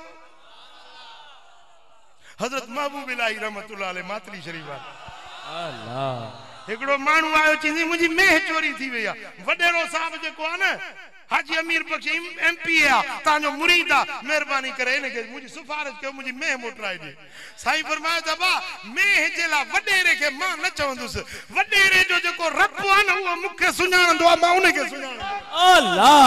हजरत महबूब इलाही रहमतुल्लाह अलैह मातली शरीफ अल्लाह एकड़ो मानू आयो चींदी मुजी मेह चोरी थी वया वडेरो साहब जेको आ न हाजी अमीर बख्श एमपी आ ताजो मुरीद आ मेहरबानी करे ने के मुजी सिफारिश के मुजी मेह मोटराई दे साईं फरमाया दबा मेह जेला वडेरे के मां न चवंदुस वडेरे जो जेको रब आ न वो मुखे सुणांदो आ मां उने के सुणांदो अल्लाह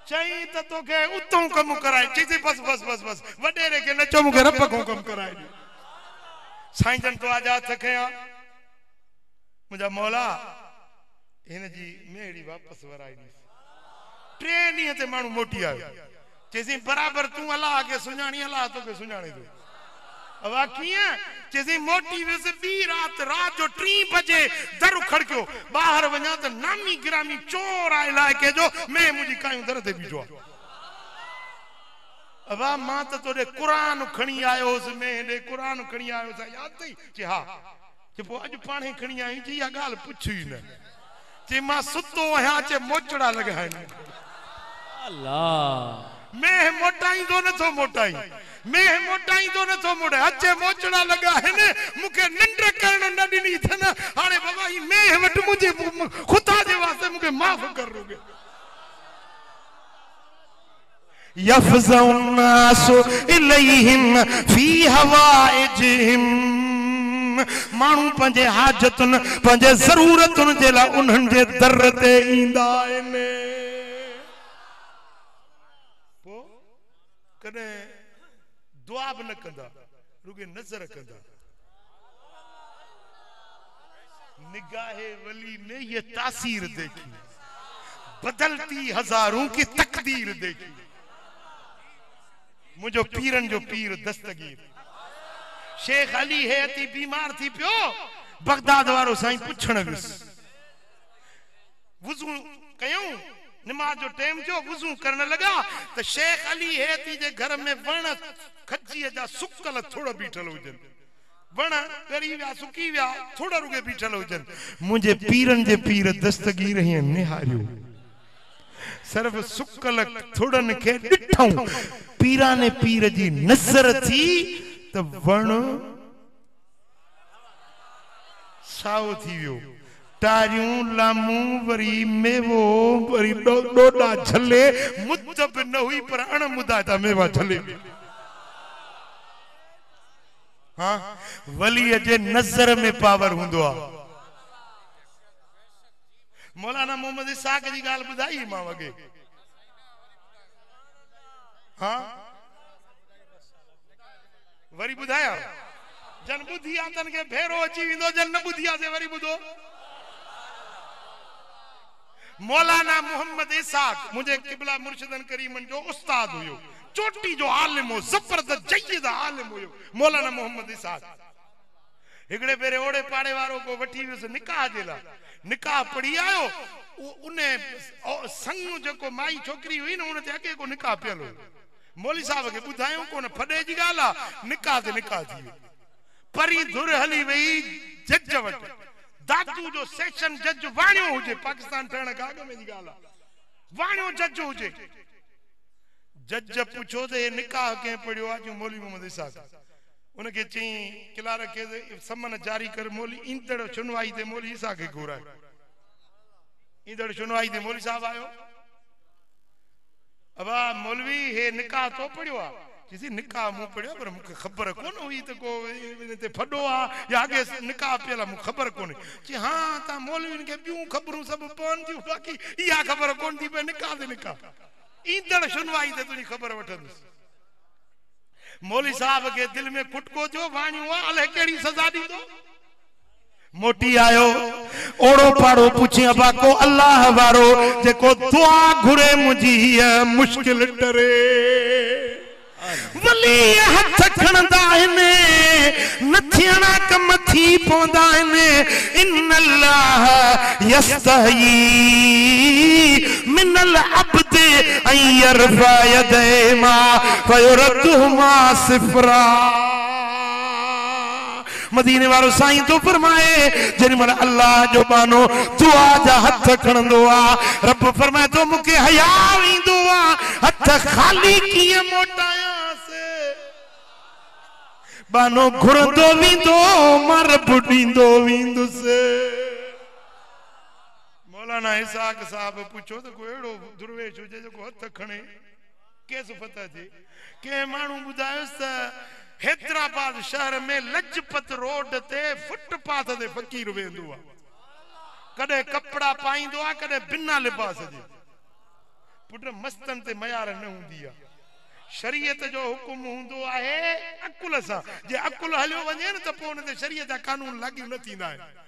चई त तोखे उतों कम कराए चीज़ बस बस बस बस वडेरे के न चो मुखे रब को कम कराए साईं जन तो आजा थकया मुजा मौला इन जी मेड़ी वापस वराई दी ट्रेन ही ते मानू मोटी आयो चेसी बराबर तू अल्लाह के सुनानी अल्लाह तो के सुनाने दो अब किया चेसी मोटी वैसे बी रात जो 3 बजे दर खड़क्यो बाहर वना त नामी ग्रामी चोर आए लाके जो मैं मुजी कायूं दर ते बीठो अब मां त तोरे कुरान खणी आयो उस में दे कुरान खणी आयो सा याद थई जे हां जे पो अज पाणे खणी आई जी या गाल पुछी न जे मां सुतो है चे मोचड़ा लगाइन अल्लाह मैं मोटाई दो न तो मोटाई मैं मोटाई दो न तो मोड़े अचे मोचड़ा लगा है ने मुके निंद्र करण न दिनी थ न हाने बाबा ई मैं वट मुझे खुदा जे वास्ते मुके माफ कर रोगे यफज़उन नास इलैहिम फी हवाइजिहिम मानू पंजे हाजतुन पंजे जरूरतुन जेला उन्हन जे दर ते ईंदा आहिनि पो कने दुआ भी न कंदा रुगे नजर कंदा निगाहे वली ने ये तासीर देखी बदलती हजारों की तकदीर देखी मुझो पीरन जो पीर दस्तगीर शेख अली हैती बीमार थी पियो बगदाद वारो साईं पुछण विस वुजू कयूं नमाज जो टाइम जो वुजू करने लगा तो शेख अली हैती जे घर में वण खजी जा सुकल थोड़ा बीठल हुजन वण गरी व्या सुकी व्या थोड़ा रुगे बीठल हुजन मुझे पीरन जे पीर दस्तगीर ही निहारियो सिर्फ सुकल थोड़न के डिठूं पीरा ने पीर जी नजर थी तो वण साओ थी वियो टारियूं लामू वरी मेवो वरी डोडा झले मुद्दब न हुई पर अण मुदाता मेवा झले हां वली जे नजर में पावर हुंदो आ मौलाना मोहम्मद इसाक जी गाल बुधाई मां वगे हां वरी बुधाया जन बुधिया तन के भेरो अची विंदो जन न बुधिया से वरी बुधो मौलाना मोहम्मद इसाक मुझे किबला मुर्शिदन करीमन जो उस्ताद हुयो चोटी जो आलिम हो जबरदस्त जय्यद आलिम हुयो मौलाना मोहम्मद इसाक एकड़े बेरे ओड़े पाड़े वारो को वठी विस निकाह जेला निकाह पड़ी आयो उने संग जो माई छोकरी हुई न उन ते अगे को निकाह पियलो मौली साहब के बुधायो कोन फडे जी गाला निकाह ते निकाह थी परी धुर हली वई जज वट दादू जो सेशन जज वाणियो हुजे पाकिस्तान ठहण का अग में जी गाला वाणियो जज हुजे जज पूछो ते निकाह के पड़ियो आज मौली मोहम्मद इसाक उनके चई किलार के समन जारी कर मौली इंदड़ सुनवाई ते मौली इसाक के घुराए इंदड़ सुनवाई ते मौली साहब आयो अबा मौलवी हे निकाह तो पड़ियो आ किसी निकाह मु पड़ियो पर मुके खबर कोन हुई तो को ते फडो आ या आगे निकाह पेला मु खबर कोन जी हां ता मौलवी के बियो खबरू सब पन जी बाकी या खबर कोन थी पे निकाह दे निकाह इंदड़ सुनवाई ते तुनी खबर वठंदस मौली साहब के दिल में खुटको जो वाणियो अले केड़ी सजा दी दो मोटी आयो ओड़ो पाड़ो पूछे अबा को अल्लाह वारो जेको दुआ घुरे मुजी मुश्किल डरे वली हथ खणदा आहिनि नथियणा कम थी पवंदा आहिनि इन अल्लाह यस्तही मिनल अब्द अन यरफा यदैमा फयुरद्दुहुमा सिफरा। मदीने वालो साईं तो फरमाए जॾहिं महिल अल्लाह जो बानो दुआ जा हथ खणंदो आहे रब फरमाए तो मूंखे हया ईंदो आहे हथ खाली कीअं मोटायांसि। बानो घुरंदो वेंदो मां रब ॾींदो वेंदुसि। मौलाना इसाक साहब पुछो त कोई अहिड़ो दुर्वेश हुजे जेको हथ खणे केस पता थिए। कंहिं माण्हू ॿुधायोसि त हैदराबाद शहर में लजपत रोड ते फुटपाथ ते फकीर वेंदो आहे, कॾहिं कपड़ा पाईंदो आहे कॾहिं बिना लिबास जे। पुट मस्तन ते मयार न हूंदी आहे। शरीयत जो हुकुम हूंदो आहे अकुल सां। जे अकुल हलियो वञे न त पोइ उन ते शरीयत जा कानून लागू न थींदा आहिनि।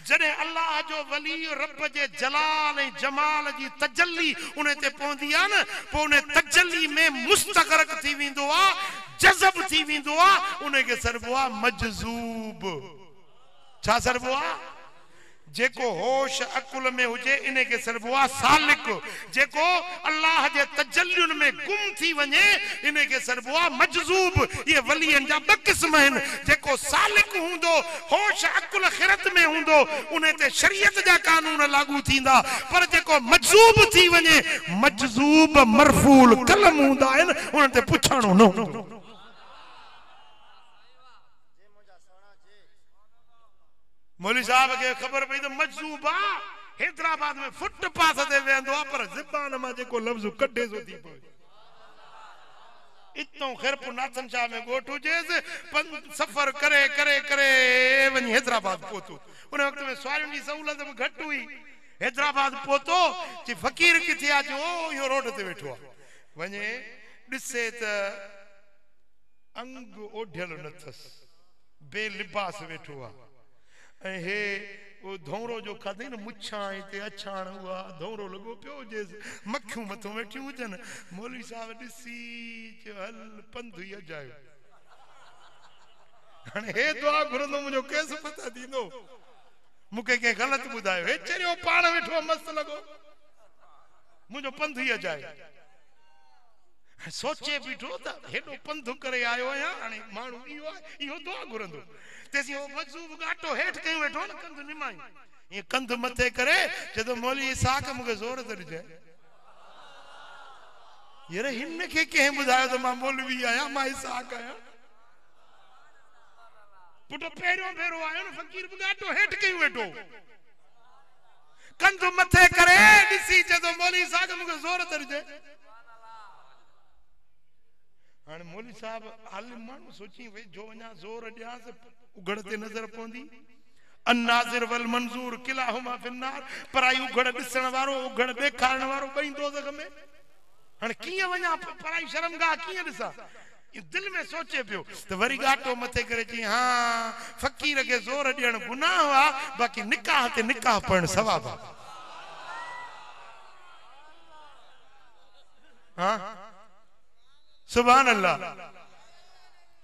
जॾहिं अल्लाह जो वली रब जे जलाल ऐं जमाल जी तजल्ली उन ते पवंदी आहे न पोइ उन तजल्ली में मुस्तगरक थी वेंदो आहे, जज़ब थी वेंदो आहे। उनखे सरबो आहे मजज़ूब। छा सरबो आहे? जेको होश अकुल में हुजे इनखे सरबो आहे सालिक। जेको अल्लाह जे तजल्लियुनि में गुम थी वञे इनखे सरबो आहे मजज़ूब। ये वलियन जा ॿ क़िस्म आहिनि। जेको सालिक हूंदो होश अकुल ख़िरत में हूंदो उन ते शरीयत जा कानून लागू थींदा। पर जेको मजज़ूब थी वञे मजज़ूब मरफूल कलम हूंदा आहिनि उन ते पुछाणो न हूंदो। मौलवी साहब के खबर पई तो मजज़ूब आहे हैदराबाद में फुटपाथ ते वेंदो आहे पर ज़बान मां जेको लफ़्ज़ कढे सो थी पए। इतों खैरपुर नाथन शाह में ॻोठ हुजेसि सफ़र करे करे करे वञी हैदराबाद पहुतो। उन वक़्त में सवारियुनि जी सहूलियत बि घटि हुई। हैदराबाद पहुतो चई फ़क़ीर किथे आहे? जो इहो रोड ते वेठो आहे। वञे ॾिसे त अंग ओढियल न अथसि, बेलिबास वेठो आहे। ऐं हे वो धौरो जो खाधई न मुछां हिते अछाण हुआ धौरो लॻो पियो हुजेसि, मखियूं मथां वेठियूं हुजनि। मौलवी साहब ॾिसी चयो हल पंधु ई अजायो। हाणे हे दुआ घुरंदो मुंहिंजो केस पता थींदो। मूंखे कंहिं ग़लति ॿुधायो हे चरियो पाण वेठो मस्तु लॻो मुंहिंजो पंधु ई अजायो। सोचे बीठो त हेॾो पंधु करे आयो आहियां हाणे माण्हू इहो आहे इहो दुआ घुरंदो। तेसी वो मजज़ूब गाटो हेठ कयूं वेठो न कंध निमाई ये कंध मथे करे जदो मौलवी इसाक मूंखे ज़ोर त ॾिजे यार हिन खे कंहिं ॿुधायो त मां मौलवी आहियां मां इसाक आहियां। पुट पहिरियों भेरो आयो न फ़कीर बि गाटो हेठ कयूं वेठो कंध मथे करे ॾिसी जदो मौलवी इसाक मूंखे ज़ोर त ॾिजे। हाणे मौलवी साहब आलिम माण्हू सोची भई जो वञा ज़ोर ॾियांसि उघड़ ते नज़र पवंदी। अन्नाज़िर वल मंज़ूर किलाहुमा फिन्नार। पराई उघड़ ॾिसण वारो उघड़ ॾेखारण वारो ॿई दोज़ख में। हाणे कीअं वञा पराई शर्मगाह कीअं ॾिसां? दिल में सोचे पियो त वरी गाटो मथे करे चई हाँ फ़कीर खे ज़ोर ॾियण गुनाह आहे बाक़ी निकाह ते निकाह पढ़ण सवाब आहे। हाँ सुभान अल्लाह।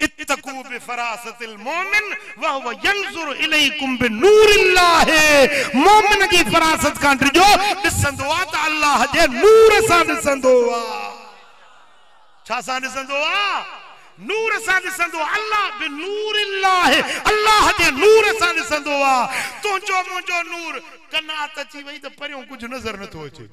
इत्तकू बिफरासतिल मोमिन वहुव यंजुरु इलैकुम बिनूरिल्लाह। मोमिन की फरासत खां ॾिजो ॾिसंदो आहे त अल्लाह जे नूर सां ॾिसंदो आहे। छा सां ॾिसंदो आहे? नूर सां ॾिसंदो आहे। अल्लाह बिनूरिल्लाह अल्लाह जे नूर सां ॾिसंदो आहे। तुंहिंजो मुंहिंजो नूर कनात अची वई त परियों कुझु नज़र नथो अचे।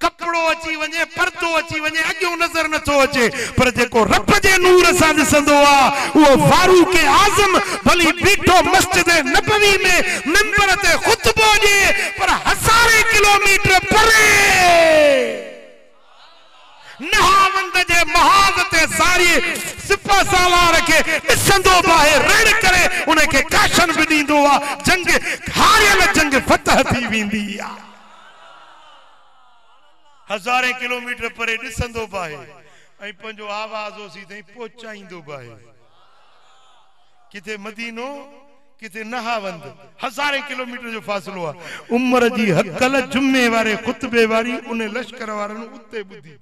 कपड़ो अची वञे पर्दो अची वञे अॻियों नज़र नथो अचे पर जेको रब जे नूर सां ॾिसंदो आहे उहो फारूक आज़म भली बीठो मस्जिद नबवी में मिंबर ते ख़ुतबो ॾे पर हज़ारे किलोमीटर परे नहावंद जे महाज ते सारी सिपह सालार खे ॾिसंदो बाहे रेड़ करे उनखे काशन बि ॾींदो आहे। जंग हारियल जंग फतह थी वेंदी आहे। हज़ारे किलोमीटर परे ॾिसंदो बाहे ऐं पंहिंजो आवाज़ ओसी ताईं पहुचाईंदो बाहे। किथे मदीनो किथे नहावंद हज़ारे किलोमीटर जो फ़ासिलो आहे। उमर जी हकल जुमे वारे ख़ुतबे वारी उन लश्कर वारनि उते ॿुधी।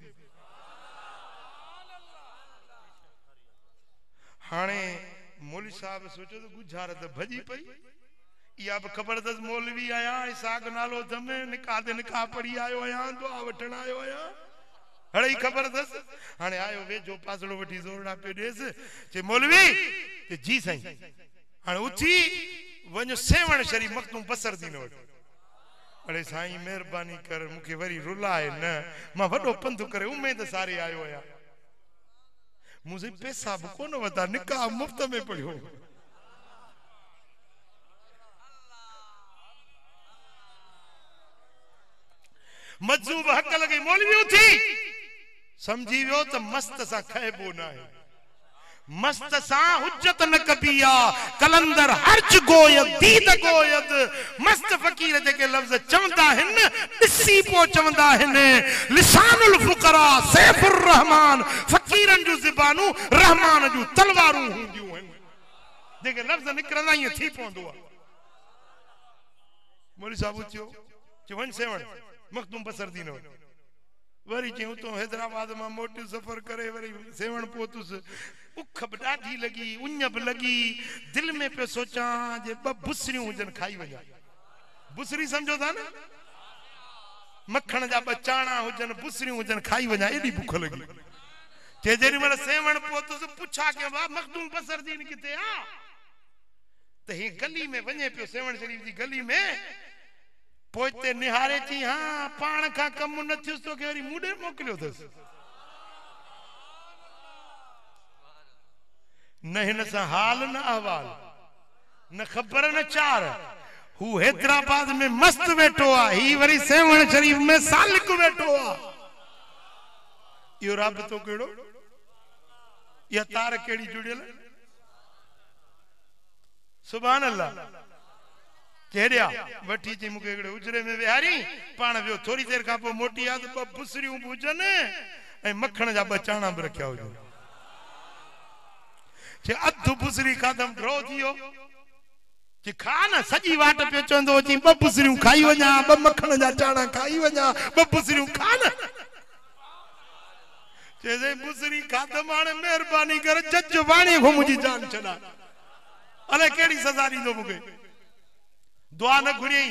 हाणे मौलवी साहब सोचो त गुज़ार त भॼी पई या खबर दस मौलवी आया इसाक नालो दमे निकाह दे निकाह पढ़ी आयो आया दुआ वठण आयो आया हड़ई खबर दस हाने आयो वे जो पासड़ो वठी जोरड़ा पे देस जे मौलवी ते जी साईं हाने उठी वञो सेवण शरीफ मखदूम बसर दीन वठ अरे साईं मेहरबानी कर मुखे वरी रुलाए न मां वडो पंध करे उम्मीद सारे आयो आया मुझे पैसा भी कोन वता निकाह मुफ्त में पढ़ियो मजूब हक लगे मौलवी उठी समझी वियो तो मस्त सा खैबो ना है मस्त सा हुज्जत न कबिया कलंदर हर्ज गोयद दीद गोयद मस्त फकीर जेके लफ्ज चवंदा हिन दिसी पो चवंदा हिन लिसानुल फुकरा सैफुर रहमान फकीरन जो ज़बानू रहमान जो तलवारूं हुंदियूं हिन जेके लफ्ज निकरंदा ही थी पवंदो आहे मौलवी साहब थियो कि वन सेवन मखदूम बसर दीनो वरी चयूं तो हैदराबाद में मोटी सफर करे वरी सेवण पोतुस उख ॾाढी लगी उञब लगी दिल में पे सोचा जे ब बुसरियूं हुजन खाई वञा बुसरी समझो था ना मखण जा ब चाणा हुजन बुसरियूं हुजन खाई वञा एडी भूख लगी जे जेरी मन सेवण पोतुस पुछा के बा मखदूम बसर दीन किथे आ त ही गली में वञे पियो सेवण शरीफ जी गली में पोइते निहारे थी हाँ पाण का कम न थियुस तो के वरी मुडे मोकलियो थस न हिन सा हाल न अहवाल न खबर न चार हु हैदराबाद में मस्त बैठो आ ही वरी सेवण शरीफ में सालिक बैठो आ यो राबतो केड़ो या तार केड़ी जुड़ियल सुभान अल्लाह केड़िया वठी जी मुके एकड़े उजरे में विहारी पाण वियो थोड़ी देर का पो मोटी आ तो बुसरियूं बुजन ए मखण जा बचाणा भी रखया हो जे अध बुसरी खादम ड्रो थियो जे खा न सजी वाट पे चंदो जी ब बुसरियूं खाई वञा ब मखण जा चाणा खाई वञा ब बुसरियूं खा न जे बुसरी खादम हाणे मेहरबानी कर जज वाणी को मुजी जान चला अले केड़ी सजा दींदो मुके दुआ न घुरियई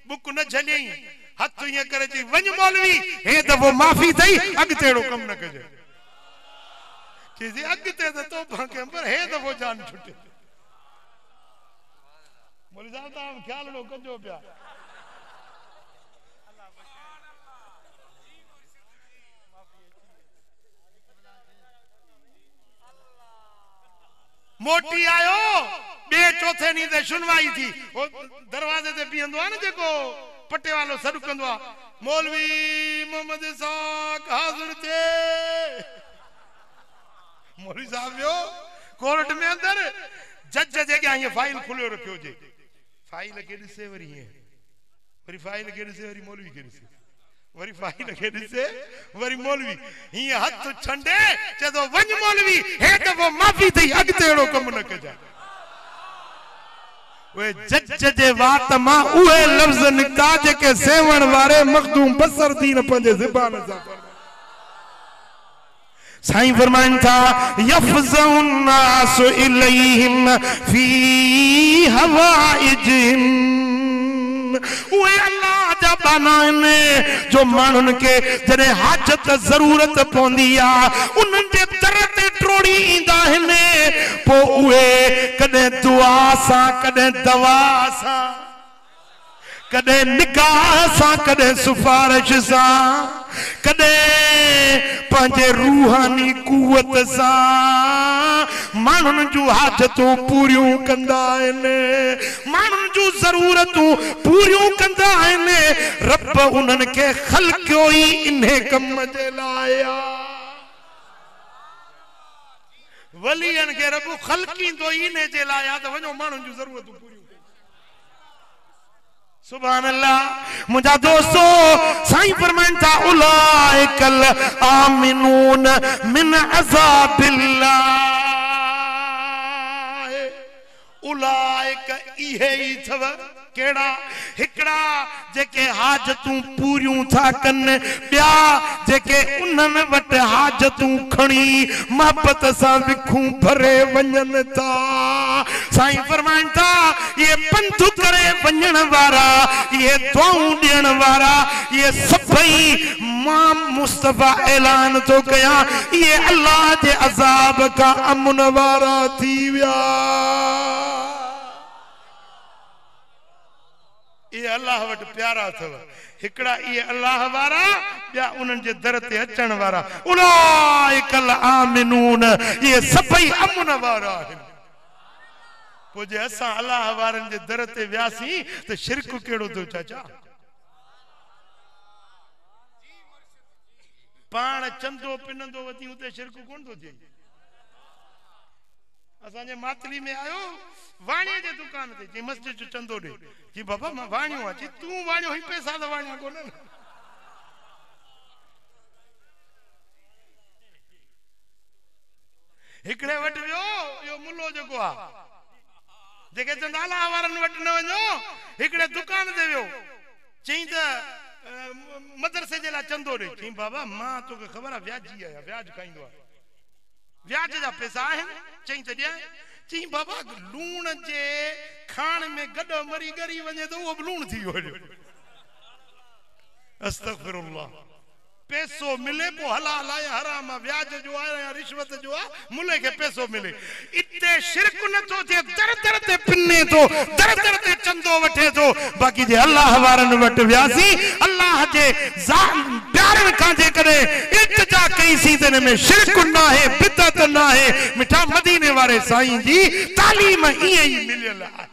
बुक न झलियई हथ ये करे जी वञ मौलवी हे दफो माफी थई अगतेड़ो कम न कजे जी अगते तो भाके पर हे दफो जान छुटे मौलवी साहब ता ख्याल लो कजो पिया मोटी आयो बे चौथे नी ते सुनवाई थी वो दरवाजे ते बीहंदो आ न जेको पट्टे वालो सर कंदो आ मौलवी मोहम्मद इसाक हाजिर थे मौलवी साहब यो कोर्ट में अंदर जज जेके ये फाइल खुलियो रखियो जे फाइल के दिसे वरी है वरी फाइल के दिसे वरी मौलवी के दिसे वरी फाइल के दिसे वरी मौलवी ही हाथ छंडे चदो वंज मौलवी हे तो वो माफी थई अगतेड़ो कम न कजा वे जज जे बात मां उहे लफ्ज निका जेके सेवण वारे मखदूम बसर दीन पंजे ज़बान सा साईं फरमाइन था यफज़उन नास इलैहिम फी हवाइजिम उहे अल्लाह जा बनाने जो मानुन के जने हाजत जरूरत पौंदी आ उनन जे दर ते ट्रोड़ी इंदा हने पो उहे कदे दुआ सा कदे दवा सा कदे निगाह सा कदे सिफारिश सा कदे पंजे रूहानी कुवत सा मानुन जो हाजतों पूरियों कंदा आहिनि मानुन जो जरूरतों पूरियों कंदा आहिनि रब उनन के खल्कियो ही इन्हे कम जे लाया वलियन के रब खल्की तो इन्हे जे लाया तो वणो मानुन जो जरूरतों पूरियों सुभान अल्लाह मुझा दोस्तों साईं फरमान था उलाइकल आमिनून मिन अज़ाबिल्लाह उलाइक इहे ही थव केड़ा हिकड़ा जेके हाजतूं पूरियूं था कन बिया जेके उन्हनि वटि हाजतूं खणी मोहब्बत सां विखूं भरे वञनि था साईं फरमाइनि था ये पंथ करे वञण वारा, ये दुआऊं ॾियण वारा, ये सभई मां मुस्तफा ऐलान तो कया ये अल्लाह जे अज़ाब का अमन वारा थी विया। ये अल्लाह वट प्यारा थव हिकड़ा ये अल्लाह वारा, ॿिया उन्हनि जे दर ते अचण वारा। उलाइकल आमिनून, ये सभई अमन वारा आहिनि। पोइ जे असां अल्लाह वारनि जे दर ते वियासीं त शिरक कहिड़ो थो चाचा? पाण चंदो पिनंदो वती उते शिरक कोन थो थिए। असांजे मातली में आयो वाणीअ जे दुकान ते, चई मस्जिद जो चंदो ॾे। जी बाबा मां वाणियो आहे। चई तूं वाणियो ही, पैसा त वाणिया कोन। हिकिड़े वटि वियो इहो मुल्लो जेको आहे, जेके चवंदा अलाह वारनि वटि न वञो, हिकिड़े दुकान ते वियो। चई त मदरसे जे लाइ चंदो ॾे। चई बाबा मां तोखे ख़बर आहे व्याजी आहियां, व्याज खाईंदो आहे, व्याज जा पैसा आहिनि। चई त ॾियां। चई बाबा लूण जे खाण में गॾ मरी ॻरी वञे त उहो बि लूण थी वियो। अस्तगफिरुल्लाह। पैसो मिले पोइ हलाल आहे हराम आहे, व्याज जो आहे या रिश्वत जो आहे, मुल्ले खे पैसो मिले। इते शिरक नथो थिए, दर दर ते पिने थो, दर दर ते चंदो वठे थो। बाक़ी जे अल्लाह वारनि वटि वियासीं, अल्लाह जे प्यारनि खां जेकॾहिं इल्तिजा कईसीं त हिन में शिरक न आहे, बिदअत न आहे। मिठा मदीने वारे साईं जी तालीम ईअं ई मिलियल आहे।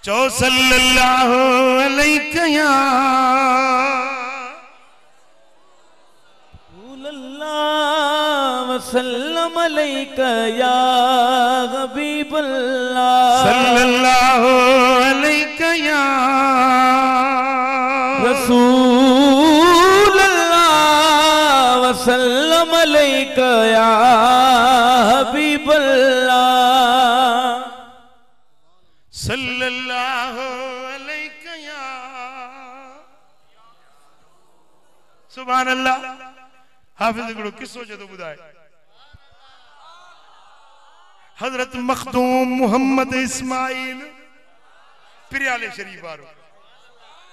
चओ सल्लल्लाहु अलैहि वसल्लम अलैका या हबीबल्लाह, सल्लल्लाहु अलैका या रसूलल्लाह, वसल्लम अलैका या हबीबल्लाह, सल्लल्लाहु अलैका या। सुभान अल्लाह। हाफिज़ हिकिड़ो किस्सो जो ॿुधाए। हजरत मखदूम मोहम्मद इस्माइल पिरियाले शरीफ वारो,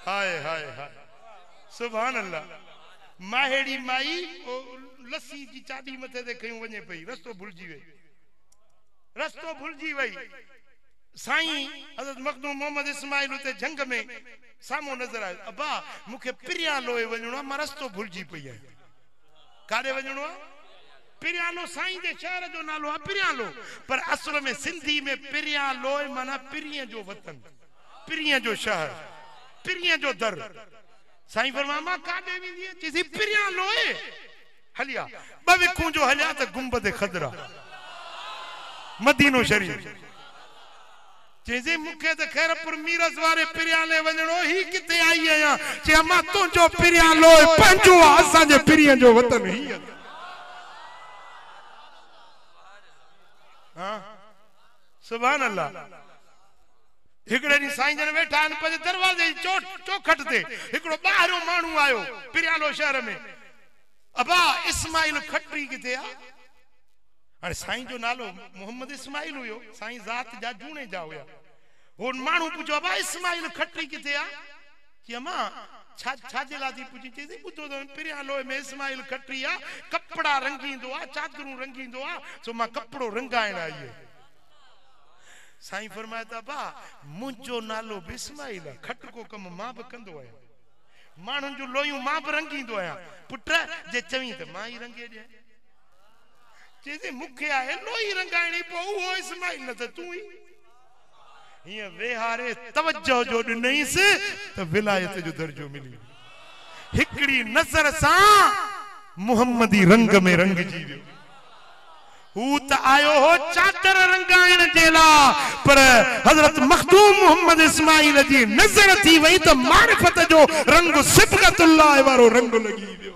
हाय हाय हाय सुभान अल्लाह। माहेड़ी माई लस्सी जी चादी मथे ते खयूं वञे पई, रस्तो भुलिजी वई, रस्तो भुलिजी वई। साईं हजरत मखदूम मोहम्मद इस्माइल उते जंग में साम्हूं नज़र आयो। अबा मूंखे पिरियालोए वञणो आहे, मां रस्तो भुलिजी पई आहियां। काॾे वञणो आहे? पिरियालो साईं जे शहर जो नालो आहे पिरियालो, पर असल में सिंधी में पिरियालो माना पिरीअ जो वतन, पिरीअ जो शहर, पिरीअ जो दर। साईं फरमाया मां काॾे वेंदी आहियां? चईं पिरियालो हलिया। ॿ विखूं जो हलिया त गुंबद खदरा मदीनो शरीफ। चईं मूंखे त खैरपुर मीरस वारे पिरियाले वञणो, ही किथे आई आहियां? चई मां तुंहिंजो पिरियालो पंहिंजो आहे, असांजे पिरीअ जो वतन ही आहे। सुभान अल्लाह। हिकिड़े ॾींहुं साईं जन वेठा आहिनि पंहिंजे दरवाज़े जी चौखट ते, हिकिड़ो ॿाहिरियों माण्हू आयो पिरियालो शहर में। अबा इस्माइल खटरी किथे आहे? हाणे साईं जो नालो मोहम्मद इस्माइल हुयो, साईं ज़ात जा जूने जा हुया। हुन माण्हू पुछो अबा इस्माइल खटरी किथे आहे? कि अम्मा छाजे लाइ थी पुछी? चई ॿुधो त पिरियालो में इस्माइल खटरी आहे, कपिड़ा रंगींदो आहे, चादरूं रंगींदो आहे, सो मां कपिड़ो रंगाइण आई आहियां। साईं फरमाए त अबा मुंहिंजो नालो बि इस्माइल आहे, खट को कमु मां बि कंदो आहियां, माण्हुनि जूं लोयूं मां बि रंगींदो आहियां। पुट जे चवीं त मां ई रंगे ॾियां। चई मूंखे आहे लोई रंगाइणी, पोइ उहो इस्माइल न त तूं ई। हीअं वेहारे तवज्जो जो ॾिनईसि त विलायत जो दर्जो मिली। हिकिड़ी नज़र सां मुहम्मदी रंग में रंगजी वियो। हू त आयो हो चादर रंगाइण जे लाइ, पर हज़रत मखदूम मोहम्मद इस्माइल जी नज़र थी वई त मारिफत जो रंग सिबगतुल्लाह वारो रंग लॻी वियो।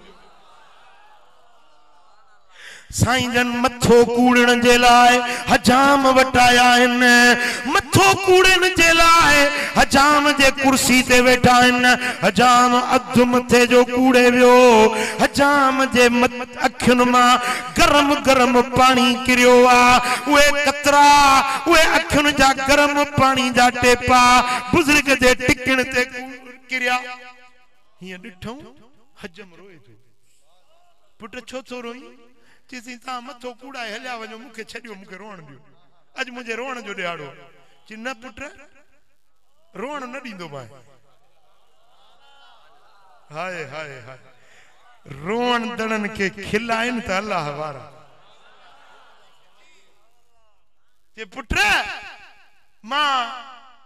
साईं जन मथो कूड़न जे लाए हजाम वटाया इन मथो कूड़न जे लाए हजाम जे कुर्सी ते वेठा इन हजाम अध मथे जो कूड़े वियो हजाम जे अखियुनि मां गरम गरम पानी किरियो आ उहे कतरा उहे अखियुनि जा गरम पानी जा टेपा बुज़ुर्ग जे टिकण ते किरिया हिय ॾिठो हजम रोए थो पुट छो थो रोई चीसी ता मथो कूड़ा हलिया वञो मूंखे छॾियो मूंखे रोअण ॾियो अॼु मुंहिंजे रोअण जो ॾियारो चई न पुट रोअण न ॾींदो मां हाय हाय हाय रोअण दड़न खे खिलाइनि त अल्लाह वारा चई पुट मां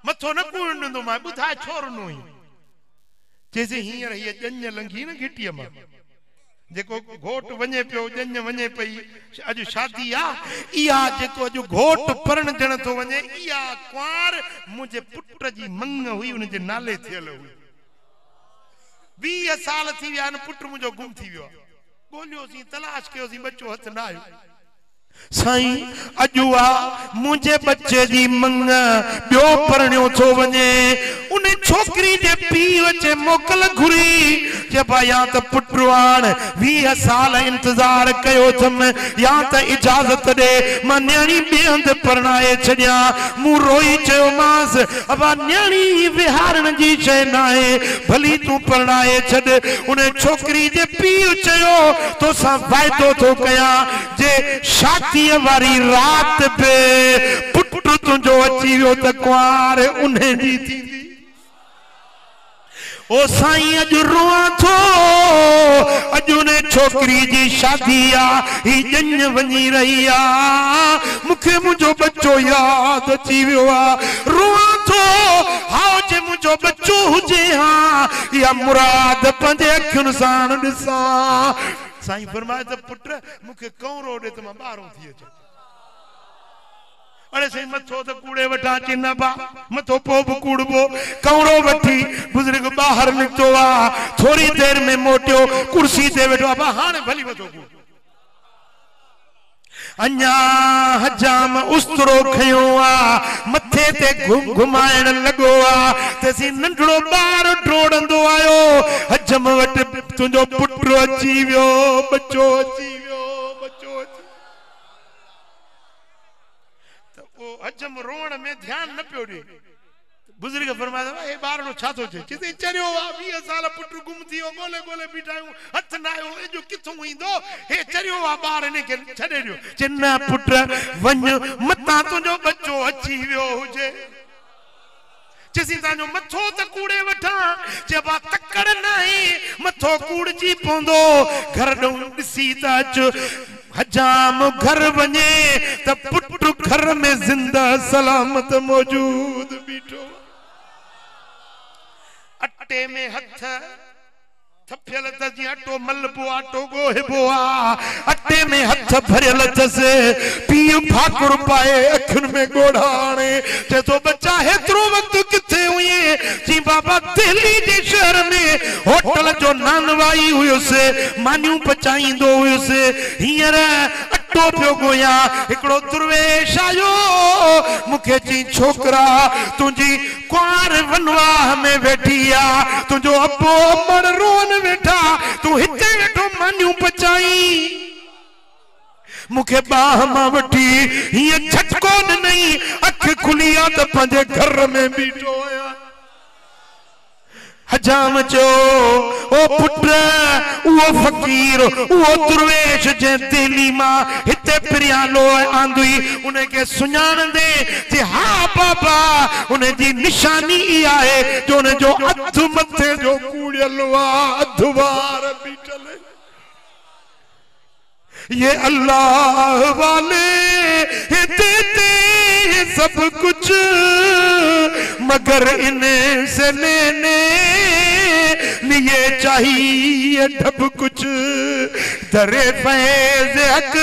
मथो न कूड़ण ॾींदो मां ॿुधाए छो रोनो हुई चईसी हींअर हीअ ॼञ लंघी न घिटीअ मां जेको घोट वञे पियो ॼञ वञे पई अॼु शादी आ इहा जेको अॼु घोट परण ॼण थो वञे इहा कुंवार मुंहिंजे पुट जी मंग हुई उन जे नाले थियल हुई 20 साल थी विया आहिनि पुट मुंहिंजो गुम थी वियो आहे ॻोल्हियोसीं तलाश कयोसीं बच्चो हथ न आयो साईं अॼु आ मुंहिंजे बच्चे जी मंग ॿियो परणियो थो वञे उन छोकिरी जे पीउ अचे मोकल घुरी चइबा या त पुट आण 20 साल इंतजार कयो अथमि या त इजाज़त ॾे मां न्याणी ॿिए हंधि परणाए छॾियां मूं रोई चयोमांसि अबा न्याणी विहारण जी शइ न आहे भली तूं परणाए छॾ उन छोकिरी जे पीउ चयो तोसां वाइदो थो कयां जे शादीअ वारी रात पे पुट तुंहिंजो अची वियो त कुंवार उन जी थींदी ओ साईं अॼु रोआं थो अॼु ने छोकिरी जी शादी आ ही ॼञ वञी रही आ मूंखे मुंहिंजो बच्चो यादि अची वियो आहे रोआं थो हाओ जे मुंहिंजो बच्चो हुजे हा या मुराद पंहिंजे अखियुनि सां ॾिसां साईं फरमाए त पुट मूंखे कौरो ॾे त मां ॿाहिरों थी अचां अरे सही मथो तो कूड़े वठा चिन्ना बा मथो पो कूड़बो कौड़ो वठी बुजुर्ग बाहर निकतो आ थोड़ी देर में मोटियो कुर्सी ते बैठो बा हाने भली मथो कूड़ अन्या हजाम उस्तरो खयो आ मथे ते घुमाइण लगो आ तेसी नंढड़ो बार ड्रोड़ंदो आयो हजम वट तुंजो पुत्र अची वियो बच्चो अची वियो बच्चो हजम रोण में ध्यान न पियो ॾे बुजुर्ग फरमाया ए बारनो छा थो चे चिते चरियो आ 20 साल पुट गुम थियो गोले गोले बिठायो हथ न आयो ए जो किथों ईंदो हे चरियो आ बार ने के छॾे ॾियो चिन्ना पुट वञ मता तुंहिंजो बच्चो अची वियो हुजे चसी तांजो मथो त कूड़े वठा चबा तकड़ नहीं मथो कूड़जी पवंदो घर ॾों ॾिसी त अच हजाम घर वञे त पुट घर में जिंदा सलामत मौजूद बीठो अट्टे में हथ थपियल जी अटो मलबो आटो गोहिबो आ अट्टे में हथ भरियल थसे पीउ फाकुर पाए अखियुनि में गोड़ाणे चे तो बच्चा हेतिरो वक्त किथे हुई जी बाबा दिल्ली जे शहर में होटल जो नानवाई हुयुसि मानियूं पचाईंदो हुयुसि हींअर अटो पियो गोया हिकिड़ो दुर्वेश आयो मूंखे चई छोकरा तुंहिंजी कुंवार वनवाह में वेठी आ तुंहिंजो अबो मण रोन वेठा तू हिते वेठो मानियूं पचाई मुखे बाह मां वठी हिय झटको नहीं अख खुली आ त पंहिंजे घर में बीठो आया हजाम चो ओ पुत्र वो फकीर वो दुर्वेश जे दिल्ली मां हिते प्रियालो आंदुई उन्हें के सुञाण दे जे हा बाबा उन्हें जी निशानी ई आहे जो उन जो अध मथे जो कूड़ियल वा अधवार बीठल ये अल्लाह वाले देते सब कुछ मगर इन्हें से लेने लिए चाहिए ढब कुछ दरे फैज़ हक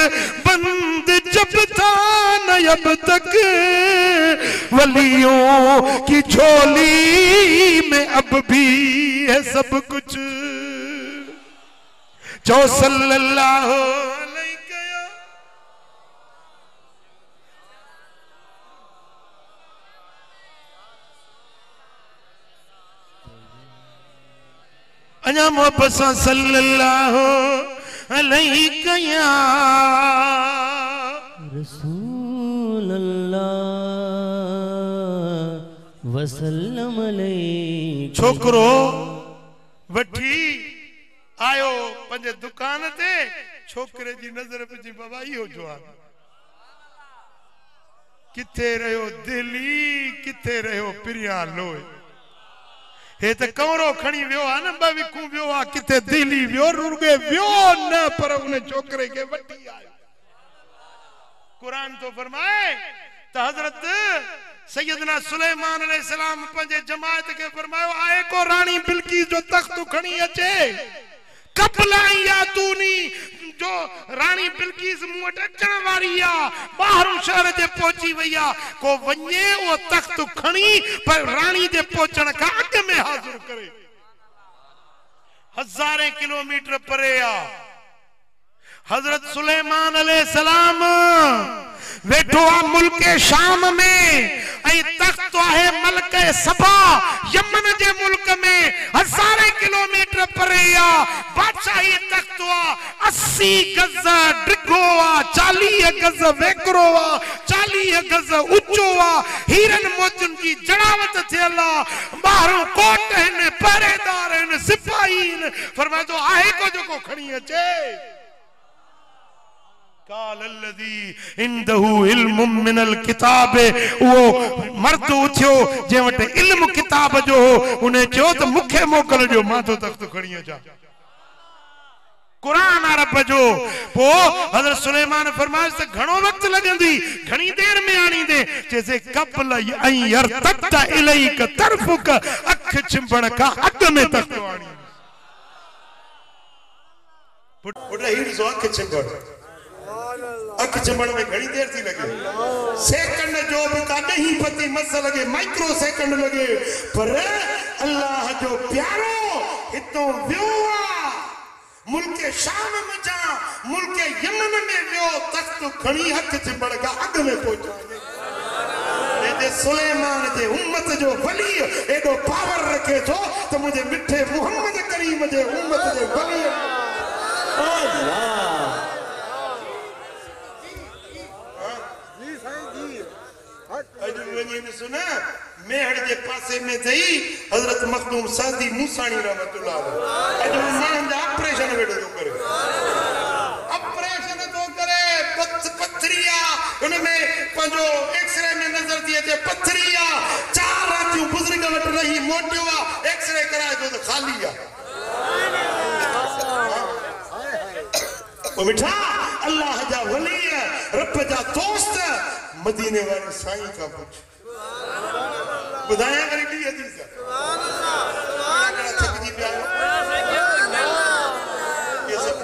बंद जब था न अब तक वलियों की झोली में अब भी है सब कुछ जो सल्लल्लाहु अलैहि अञा मोहब्बत सां सल्लल्लाहु अलैहि कया रसूल अल्लाह वसल्लम अलैहि। छोकरो वठी आयो पंजे दुकान ते, छोकरे जी नजर पे बाबा इहो जवाब किथे रहियो दिल्ली, किथे रहियो पिरिया लोए। हे त कमरो खणी वियो आहे न, ॿ विखूं वियो आहे, किथे दिल्ली वियो रुगे वियो न, पर उन छोकरे खे वठी आयो। कुरान तो फरमाए त हजरत सैयदना सुलेमान अलैहिस्सलाम पंहिंजे जमायत खे फरमायो आहे को रानी बिल्किस जो तख्त खणी अचे, कपला यातूनी जो रानी बिल्किस मूं वटि अचण वारी आहे, ॿाहिरों शहर जे पहुची वई आहे, को वञे उहो तख्त खणी पर रानी जे पहुचण खां अॻु में हाज़िर करे। हज़ारे किलोमीटर परे आहे। हजरत सुलेमान अलैहिस्सलाम वेठो आहे मुल्क शाम में, ऐं तख्त आहे मलक सबा यमन जे मुल्क में, हज़ारे किलोमीटर परे आहे। बादशाही तख्त आहे 80 गज डिघो आहे, 40 गज वेकरो आहे, 40 गज ऊंचो आहे, हीरन मोतियुनि जी जड़ावत थियल आहे, ॿाहिरों कोट आहिनि, पहरेदार आहिनि, सिपाही आहिनि। फरमाए थो आहे को जेको खणी अचे। कालल्लज़ी इंदहु इल्म मिनल किताब, वो मर्द उथियो जे वटि इल्म किताब जो हो, उन चयो त मूंखे मोकल जो, मां तो तख्त खणी अचां। कुरान अरब जो। पो हजरत सुलेमान फरमाए त घणो वक्त लगंदी, घणी देर में आणींदे, जैसे कबल ऐं यरतद इलैक तरफुक, अख चिंबण खां अॻु में तख्त आणी। पुट हीड़ सो अख चिंबण, अख चिंबण में घणी देर थी लगे, सेकंड जो भी का नहीं पति मस लगे, माइक्रो सेकंड लगे, पर अल्लाह जो प्यारो हितों वियो मुल्क शाम में जा, मुल्क यमन में वियो, तख्त खणी हथ चिंबण खां अॻु में पहुचा। सुलेमान जे उम्मत जो वली एडो पावर रखे थो त मुझे मिठे मोहम्मद करीम जे उम्मत जे वली सुना मेहड़ के पासे में थई हजरत मखदूम सादी मूसानी रहमतुल्लाह अलैह मान दा ऑपरेशन वेडो तो करे, ऑपरेशन तो करे, पथरिया उनमें पंजो एक्सरे में नजर दिए थे, पथरिया 4 रातियों बुजुर्ग वट रही, मोटिवा एक्सरे कराए तो खाली आ। ओ मिठा अल्लाह जा वली रब जा दोस्त मदीने वाले साईं का पूछ बुधाया करी दी हदीस सुभान अल्लाह थक जी पिया ये सब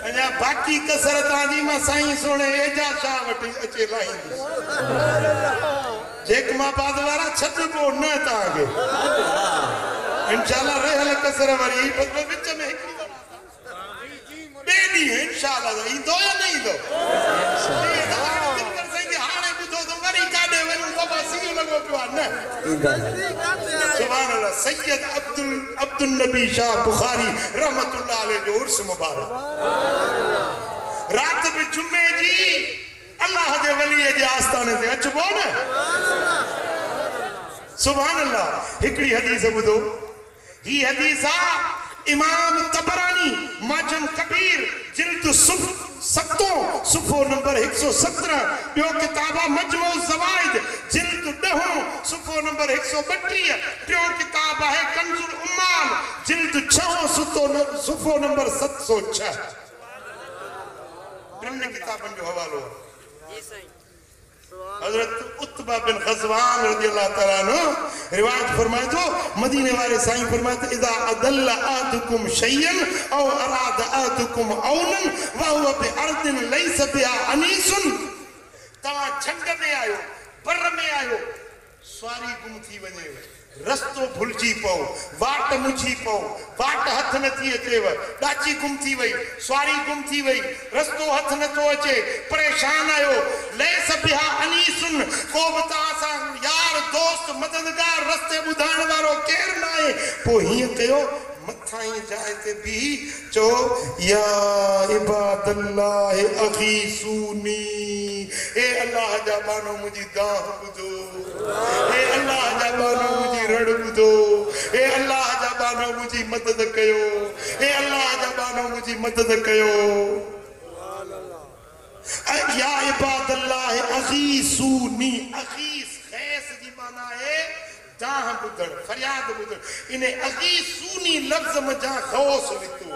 अञा बाकी कसरत आंदी मां साईं सोने एजा शाह वटी अचे लाई सुभान अल्लाह जेक मां बाद वाला छत को न तागे इंशाल्लाह रहल कसर वाली बस विच में बेनी इंशाल्लाह इंदो या नहीं दो सुभान अल्लाह। सैयद अब्दुल नबी शाह बुखारी रहमतुल्लाह अलैह जो उर्स मुबारक रात में जुम्मे जी अल्लाह जे वली जे आस्थाने ते अचबो न। सुभान अल्लाह। हिकड़ी हदीस बुधो, ही हदीस इमाम तबरानी माजम कबीर जिल्द सत्तों सुफ़ो नंबर 117, बियो किताबा मजमू ज़वाइद जिल्द 10 सुफ़ो नंबर 132, बियो किताब है कंजुल उम्माल जिल्द 6 सुफ़ो नंबर 706। इन किताबन जो हवालो हजरत उत्बा बिन ग़ज़वान रज़ियल्लाहु तआला अन्हु रिवायत फरमाए तो मदीने वाले साईं फरमाए तो इदा अदल्ल आदुकुम शय्यन औ अराद आदुकुम औलन व हुवा बि अर्दिन लैस बिहा अनीसुन। तवा झंग में आयो, बर में आयो, स्वारी गुम थी वने, रस्तो भुलजी पो, वाट मुझी पो, वाट हथ न थी अचेव, डाची गुम थी वई, स्वारी गुम थी वई, रस्तो हथ न तो अचे, परेशान आयो, लैस बिहा अनीसुन, को बता सा यार दोस्त मददगार रस्ते बुधाण वारो केर ना है, पो हिय कयो मथाई जाए ते भी चो या इबादल्लाह अगीसूनी ए अल्लाह जा बानो मुजी दाह बुदो ए अल्लाह जा बानो मुजी रड़ बुदो ए अल्लाह जा बानो मुजी मदद कयो ए अल्लाह जा बानो मुजी मदद कयो या इबादल्लाह अगीसूनी अगीस खैस जी माना है दाह बुदड़ फरियाद बुदड़ इने अगीसूनी लफ्ज में जा गौस लिखतो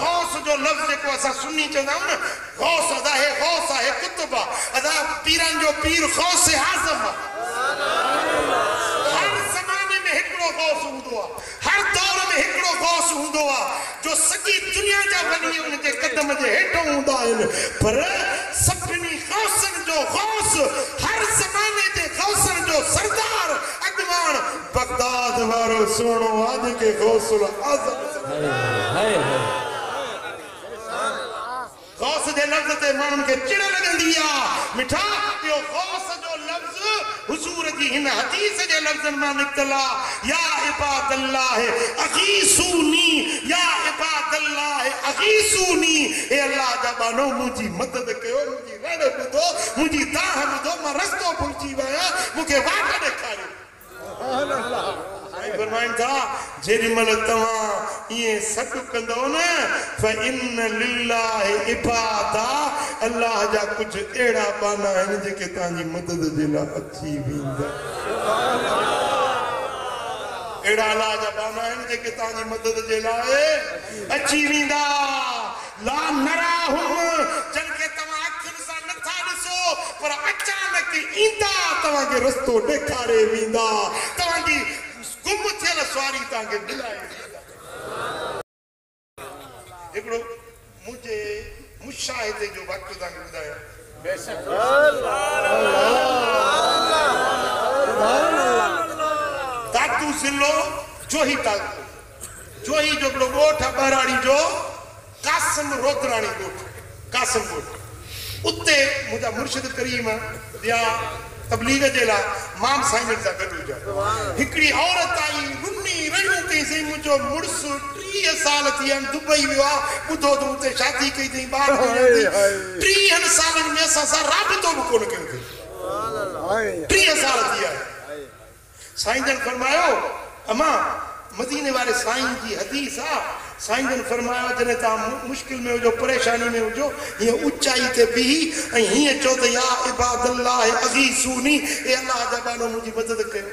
गौस जो लफ्ज को असा सुन्नी चंदा ना गौस अदा है कुतुबा अदा पीरन जो पीर गौस आजम हर जमाने में हिकड़ो गौस हुंदो हर दौर में हिकड़ो गौस हुंदो जो सॼी दुनिया जा वली उनके कदम जे हेठो हुंदा आहिनि पर सभिनी गौसन जो गौस हर जमाने जे गौसन जो सरदार अगवान बगदाद वारो सोनो आज के गौसुल आजम गौस जे लफ्ज ते माण्हुनि खे चिड़ लॻंदी आहे मिठा इहो गौस जो लफ्ज हुजूर जी हिन हदीस जे लफ्ज़नि मां निकतल आहे या इबादल्लाह अगीसूनी या इबादल्लाह अगीसूनी ए अल्लाह जा बानो मुंहिंजी मदद कयो मुंहिंजी रड़ ॿुधो मुंहिंजी दाह ॿुधो मां रस्तो भुलिजी विया मूंखे वाट ॾेखारियो फरमाइन था जेॾीमहिल तव्हां इएं सॾु कंदो न फ़इन लिल्लाह इबादा अल्लाह जा कुझु अहिड़ा बाना आहिनि जेके तव्हांजी मदद जे लाइ अची वेंदा अहिड़ा अल्लाह जा बाना आहिनि जेके तव्हांजी मदद जे लाइ अची वेंदा ला नराहुम जिनखे तव्हां अखियुनि सां नथा ॾिसो पर अचानक ईंदा तव्हांखे रस्तो ॾेखारे वेंदा तव्हांजी गुम थियल सवारी तव्हांखे मिलाए हिकिड़ो मुंहिंजे मुशाहिदे जो वक़्तु तव्हांखे ॿुधायां तातू ज़िलो जोही तालुको जोही जो हिकिड़ो ॻोठ आहे बहराड़ी जो कासिम रोदराणी ॻोठ कासिम ॻोठ उते मुंहिंजा मुर्शिद करीम या तबलीग जे लाइ माम साईं सां गॾु हुजा हिकिड़ी औरत आई रुनी रड़ियूं कई सही मुंहिंजो मुड़ुसु 30 साल थी विया दुबई वियो आहे ॿुधो त उते शादी कई अथई ॿार 30 सालनि में असां सां राबितो बि कोन कयो अथई 30 साल थी विया साईं जन फरमायो अमा मदीने वाले साईं जी हदीस आहे साईं जन फरमायो जॾहिं तव्हां मुश्किल में हुजो परेशानी में हुजो हीअं ऊचाई ते बीही ऐं हीअं चओ त या इबादल्लाह अगीसूनी ए अल्लाह जा बानो मुंहिंजी मदद कयो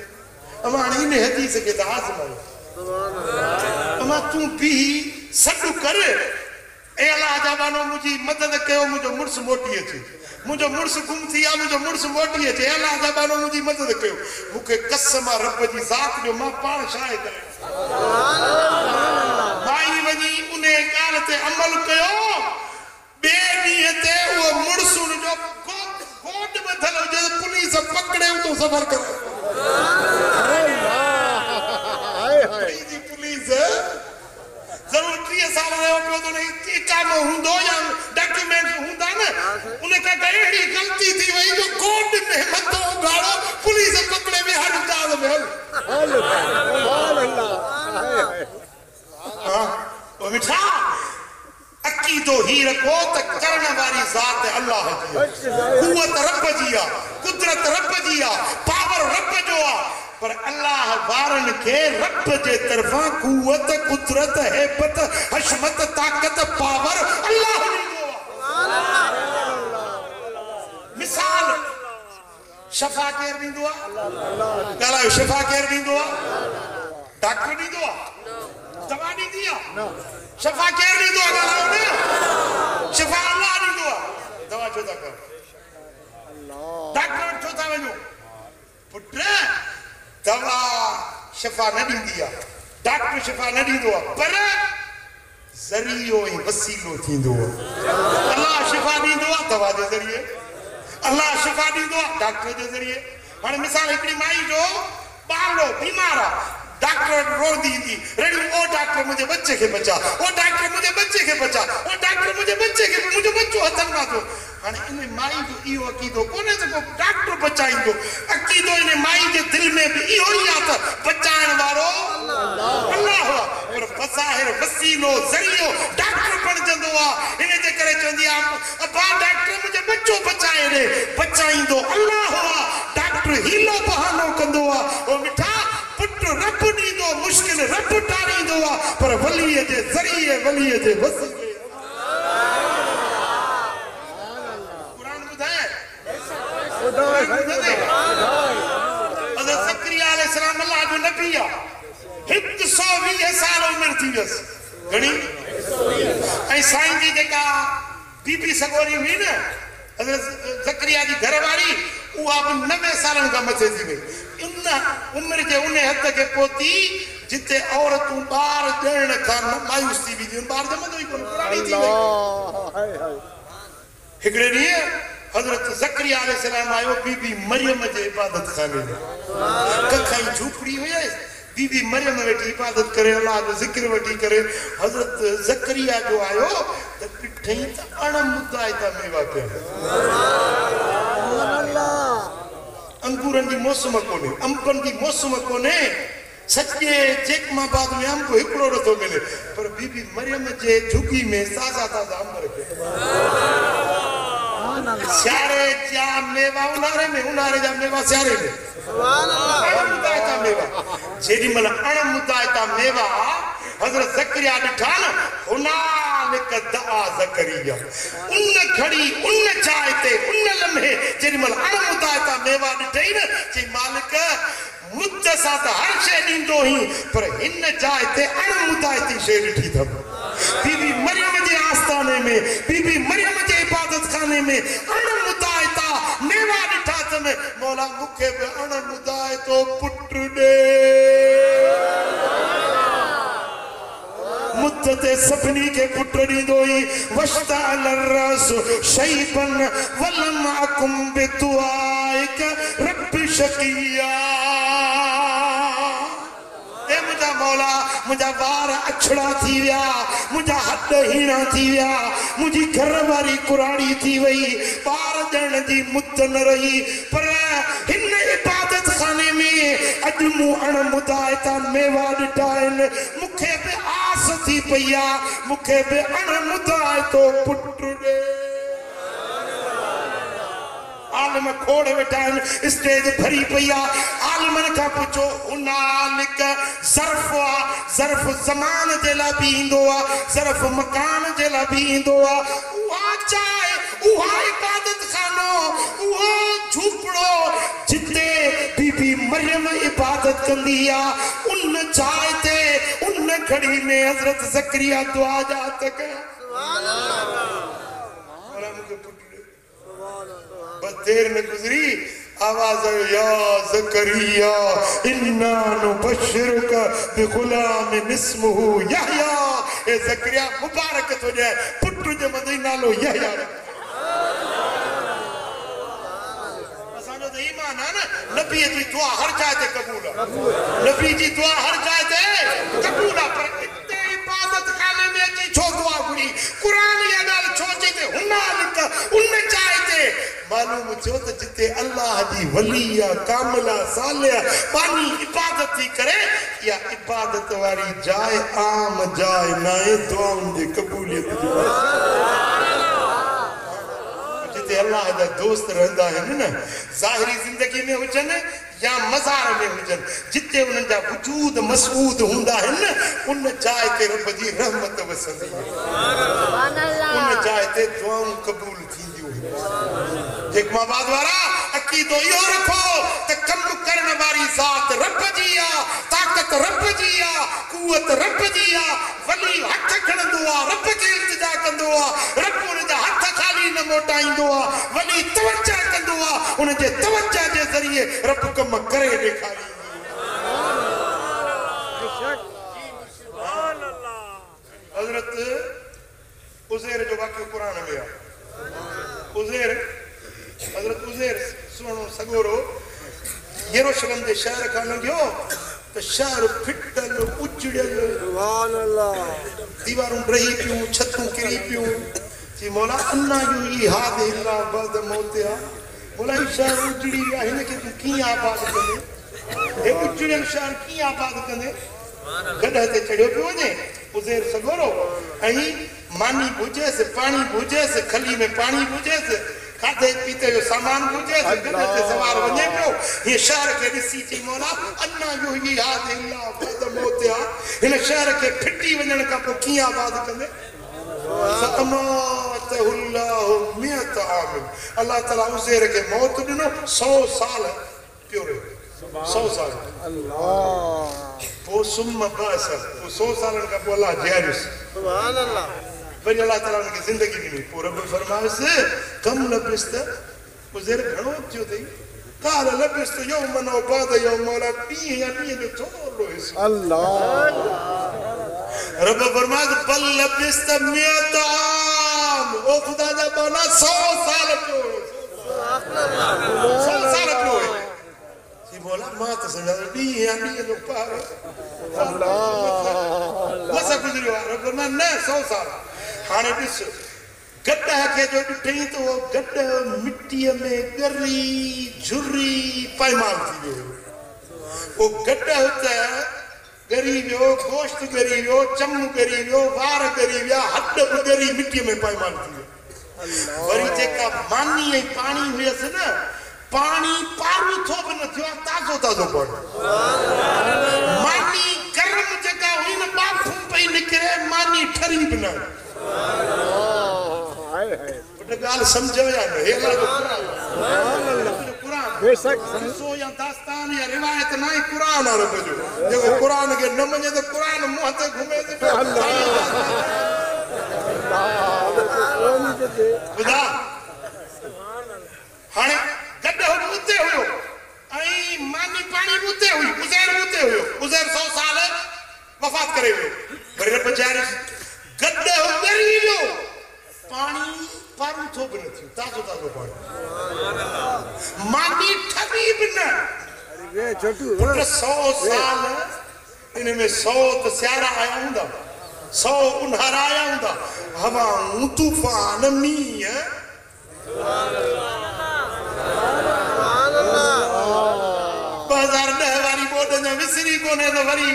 अमा हाणे इन हदीस खे त आज़मायो अमा तूं बीही सॾु कर ए अल्लाह जा बानो मुंहिंजी मदद कयो मुंहिंजो मुड़ुसु मोटी अचे मुंहिंजो मुड़ुसु गुम थी वियो मुंहिंजो मुड़ुसु मोटी अचे अल्लाह जा बानो मुंहिंजी मदद कयो मूंखे कसम आहे रब जी ज़ात जो मां पाण छाहे करे भाई वञी उन ॻाल्हि ते अमल कयो ॿिए ॾींहं ते उहो मुड़ुसु जो कोट ॿधल हुजे पुलिस पकड़े थो सफ़र करे पुलिस ज़रूर 30 साल रहियो पियो त इकामो हूंदो या डॉक्यूमेंट हूंदा न उन खां अहिड़ी ग़लती थी वई जो कोर्ट में मथो उघाड़ो पुलिस पकड़े में हर जहाज़ में हल ओ मिठा अकीदो ही रखो त करण वारी ज़ात अल्लाह जी कुवत रब जी आहे कुदरत रब जी आहे पावर रब जो आहे पर अल्लाह वारन के रब जे तरफा कुवत कुदरत हेबत हशमत ताकत पावर अल्लाह ॾींदो आहे मिसाल शफा केर ॾींदो आहे ॻाल्हायो शफा केर ॾींदो आहे डॉक्टर ॾींदो आहे दवा ॾींदी आहे शफा केर ॾींदो आहे ॻाल्हायो न शफा अल्लाह ॾींदो आहे दवा छो था कयो डॉक्टर छो था वञो पुट दवा शफा न ॾींदी आहे डॉक्टर शफा न ॾींदो आहे पर ज़रियो ऐं वसीलो थींदो आहे अल्लाह शफा ॾींदो आहे दवा जे ज़रिए अल्लाह शफा ॾींदो आहे डॉक्टर जे ज़रिए हाणे मिसाल हिकिड़ी माई जो ॿारो बीमार आहे डॉक्टर रोंदी ईंदी रेडी ओ डॉक्टर मुझे बच्चे के बचा ओ डॉक्टर मुझे बच्चे के बचा ओ डॉक्टर मुझे बच्चे के मुझे बच्चो हथन में थो हाणे इन माई जो इहो अकीदो कोन्हे त को डॉक्टर बचाईंदो अकीदो इन माई जे दिल में बि इहो ई आहे त बचाइण वारो वसीलो ज़रियो डॉक्टर बणजंदो आहे इन जे करे चवंदी आहे अब्बा डॉक्टर मुंहिंजो बच्चो बचाए ॾे बचाईंदो अल्लाह आहे डॉक्टर हीलो बहानो कंदो आहे ओ मिठा पुट रब ॾींदो मुश्किल रब टारींदो आहे पर वलीअ जे ज़रिए वलीअ जे वसीले क़ुरान ॿुधाए हज़रत ज़करिया अलैहिस्सलाम अल्लाह जो नबी आहे 120 साल उम्र थी वियसि घणी ऐं साईं जी जेका बीबी सगोरी हुई न हज़रत ज़करिया जी घरवारी उहा बि 90 सालनि खां मथे थी वई उन उम्र जे उन हद खे पहुती जिते औरतूं ॿार ॾियण खां मायूस थी वेंदियूं ॿार ॼमंदो ई कोन पुराणी थी वई हिकिड़े ॾींहुं हज़रत ज़करिया अलैहिस्सलाम आयो बीबी मरियम जे इबादत खाने में कखाई झूपड़ी हुयसि बीबी मरियम वेठी इबादत करे अल्लाह जो ज़िक्र वठी करे हज़रत ज़करिया जो आयो त ॾिठई त अणमुदाइता मेवा पिया अंगूरनि जी मौसम कोन्हे अंबनि जी मौसम कोन्हे सचे चेकमाबाद में अंब हिकिड़ो नथो मिले पर बीबी मरियम जे झुगी में ताज़ा ताज़ा अंब रखिया सियारे जा मेवा उन्हारे जा मेवा सियारे में अणमुदाइता मेवा जेॾी महिल अणमुदाइता मेवा हज़रत ज़करिया ॾिठा न हुनालिक दआ ज़करिया उन घड़ी उन जाइ ते उन लम्हे जेॾी महिल अणमुदाइता मेवा ॾिठई न चई मालिक मुद्द सां त हर शइ ॾींदो ही पर हिन जाइ ते अणमुदाइती शइ ॾिठी अथमि बीबी मरियम जे आस्थाने में बीबी मरियम जे इबादत खाने में अणमुदाइता मेवा ॾिठा अथमि मौला मूंखे बि अणमुदाइतो पुट ॾे मुद्दते सभिनी के पुट ॾींदो ई वश्तअल रस शैबन वलम अकुम बिदुआइक रब शकिया ए मुंहिंजा मौला मुंहिंजा वार अछड़ा थी विया मुंहिंजा हथ हीणा थी विया मुंहिंजी घरवारी कुराड़ी थी वई ॿार ॾियण जी मुद्द न रही पर हिन इबादत खाने में अॼु मूं अणमुदाइता मेवा ॾिठा आहिनि मूंखे बि आस थी पई आहे मूंखे बि अणमुदाइतो पुट ॾे आलम खोड़ वेठा आहिनि स्टेज भरी पई आहे आलमनि खां पुछो हुनालिक ज़र्फ़ आहे ज़र्फ़ ज़मान जे लाइ बि ईंदो आहे ज़र्फ़ मकान जे लाइ बि ईंदो आहे उहा जाइ उहा इबादत खानो उहो झूपड़ो जिते बीबी मरियम इबादत कंदी आहे उन जाइ ते उन घड़ी में हज़रत ज़करिया दुआ जा तक बस देर में गुजरी आवाज आयो या ज़करिया इन्ना नुबश्शिरुका बिग़ुलामिन इस्मुहु यहया ए ज़करिया मुबारक तो दे पुट जे मदई नालो यहया असांजो त ईमान आहे न नबी जी दुआ हर जाइ ते कबूल आहे नबी जी दुआ हर जाइ ते कबूल आहे पर इते इबादत खाने में अची छो दुआ घुरी कुरान या ॻाल्हि छो चई ते हुनालिक उन जाइ ते मालूम थियो त जिते अल्लाह जी वली आहे कामिला सालिया पानी इबादत थी करे या इबादत वारी जाइ आम जाइ न आहे दुआउनि जी क़बूलियत जो जिते अल्लाह जा दोस्त रहंदा आहिनि न ज़ाहिरी ज़िंदगी में हुजनि या मज़ार में हुजनि जिते उन्हनि जा वजूद मसऊद हूंदा आहिनि न उन जाइ ते रब जी रहमत वसंदी उन जाइ ते दुआऊं क़बूल थींदियूं हिकमाबाद वारा अकीदो इहो रखो त कम करण वारी ज़ात रब जी आहे ताक़त रब जी आहे कुवत रब जी आहे वली हथ खणंदो आहे रब खे इल्तिजा कंदो आहे रब उन जा हथ खाली न मोटाईंदो आहे वली तवज्जो कंदो आहे उन जे तवज्जो जे ज़रिए रब कम करे ॾेखारींदो हज़रत उज़ैर जो वाक़ियो क़ुरान में आहे उज़ैर हज़रत उज़ैर सुहिणो सॻोरो यरूशलेम जे शहर खां लंघियो त शहर फिटल उजड़ियल सुभान अल्लाह दीवारूं ड्रही पियूं छतूं किरी पियूं चई मौला अन्ना जो ई हाद इल्ला बाद मौतिया मौला ई शहर उजड़ी विया हिनखे तूं कीअं आबाद कंदे हे उजड़ियल शहर कीअं आबाद कंदे गॾ ते चढ़ियो पियो वञे उज़ैर सगोरो ऐं मानी भुजे से पानी भुजे से खली में पानी भुजे से खाधे पीते जो सामान भुजे से गॾे ते सवार वञे पियो ये शहर के ॾिसी चई मौला अन्ना जो ही याद इल्ला बाद मौतिया हिन शहर के फिटी वञण खां पोइ कीअं आबाद कंदे अल्लाह ताला उज़ैर के मौत ॾिनो 100 साल पियो रहियो 100 साल पोइ सुम बस 100 सालनि खां पोइ अल्लाह जियारियुसि सुभान अल्लाह वरी अल्लाह ताला उनखे ज़िंदगी ॾिनी पोइ रब फरमायुसि कम लबिस्त उज़ैर घणो थियो अथई قال لبست يوما وبعد يوم ولا ॾींहं या ॾींहं जो थोरो हिसो अल्लाह रब फरमाए बल लबिस्त मियत आम ओ खुदा जा बाना 100 साल पियो 100 साल पियो सी बोला मां त समझा ॾींहं या ॾींहं जो पार अल्लाह बस गुज़रियो रब फरमाए न 100 साल हाणे ॾिस गड्ढ के जो ॾिठई तो गड्ढ मिट्टीअ में ॻरी झुरी पायमाल थी वियो वो गड्ढ हुते ॻरी वियो गोश्त ॻरी वियो चम ॻरी वियो वार ॻरी विया हॾ बि ॻरी मिट्टीअ में पायमाल थी वियो वरी जेका मानी ऐं पाणी हुयसि न पाणी पारू थो बि न थियो ताज़ो ताज़ो पाणी मानी गरम जेका हुई न बाफ़ूं पई निकिरे मानी ठरी बि न गाल समझो या न हेला जो कुरान बेशक सो या दास्तान या रिवायत ना ही कुरान आ रब जो जेको कुरान के न मने तो कुरान मुंह ते घुमे ते खुदा हाने गड्ढ उते हुयो ऐं मानी पानी उते हुई उज़ैर उते हुयो उज़ैर 100 साल वफात करे वियो वरी रब जारी गड्ढ ॻरी वियो पानी पारू थो बि न थियो ताज़ो ताज़ो पाणी मानी ठरी बि न 100 साल इन में 100 त सियारा आया हूंदा 100 उन्हारा आया हूंदा हवाऊं तूफान मींहं 2010 वारी बोट में विसरी कोने तो वरी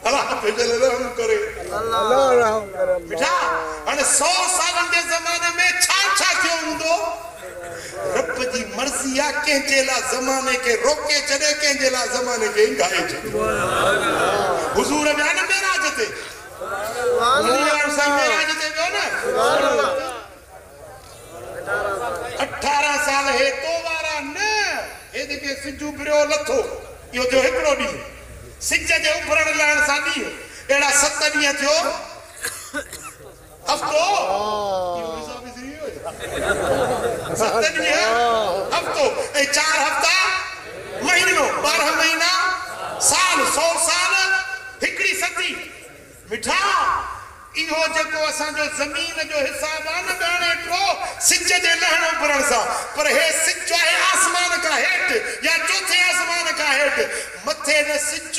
अल्लाह फिजल रहम करे अल्लाह रहम करे बेटा अने 100 सालन के जमाने में छा थियो हुंदो रब जी मर्जी आ के जेला जमाने के रोके चढ़े के जेला जमाने के गाए हुजूर बयान मेराज ते हुजूर साहब मेराज ते गयो ना 18 साल है तो वारा न ए देखे सिजू बिरो लथो यो जो एकड़ो दी सिज जे उभरण लाण साडी एड़ा 7 ॾींहं थियो हफ्तो यो हिसाब इसरी हो 7 ॾींहं हफ्तो ए 4 हफ्ता महीनो 12 महीना साल 100 साल हिकड़ी सदी मिठा इहो जेको असां जो जमीन जो हिसाब आ न गाणे को सिज जे लहण उभरण सा पर हे सिज आहे आसमान का हेठ या चौथे आसमान का हेठ मथे न सिज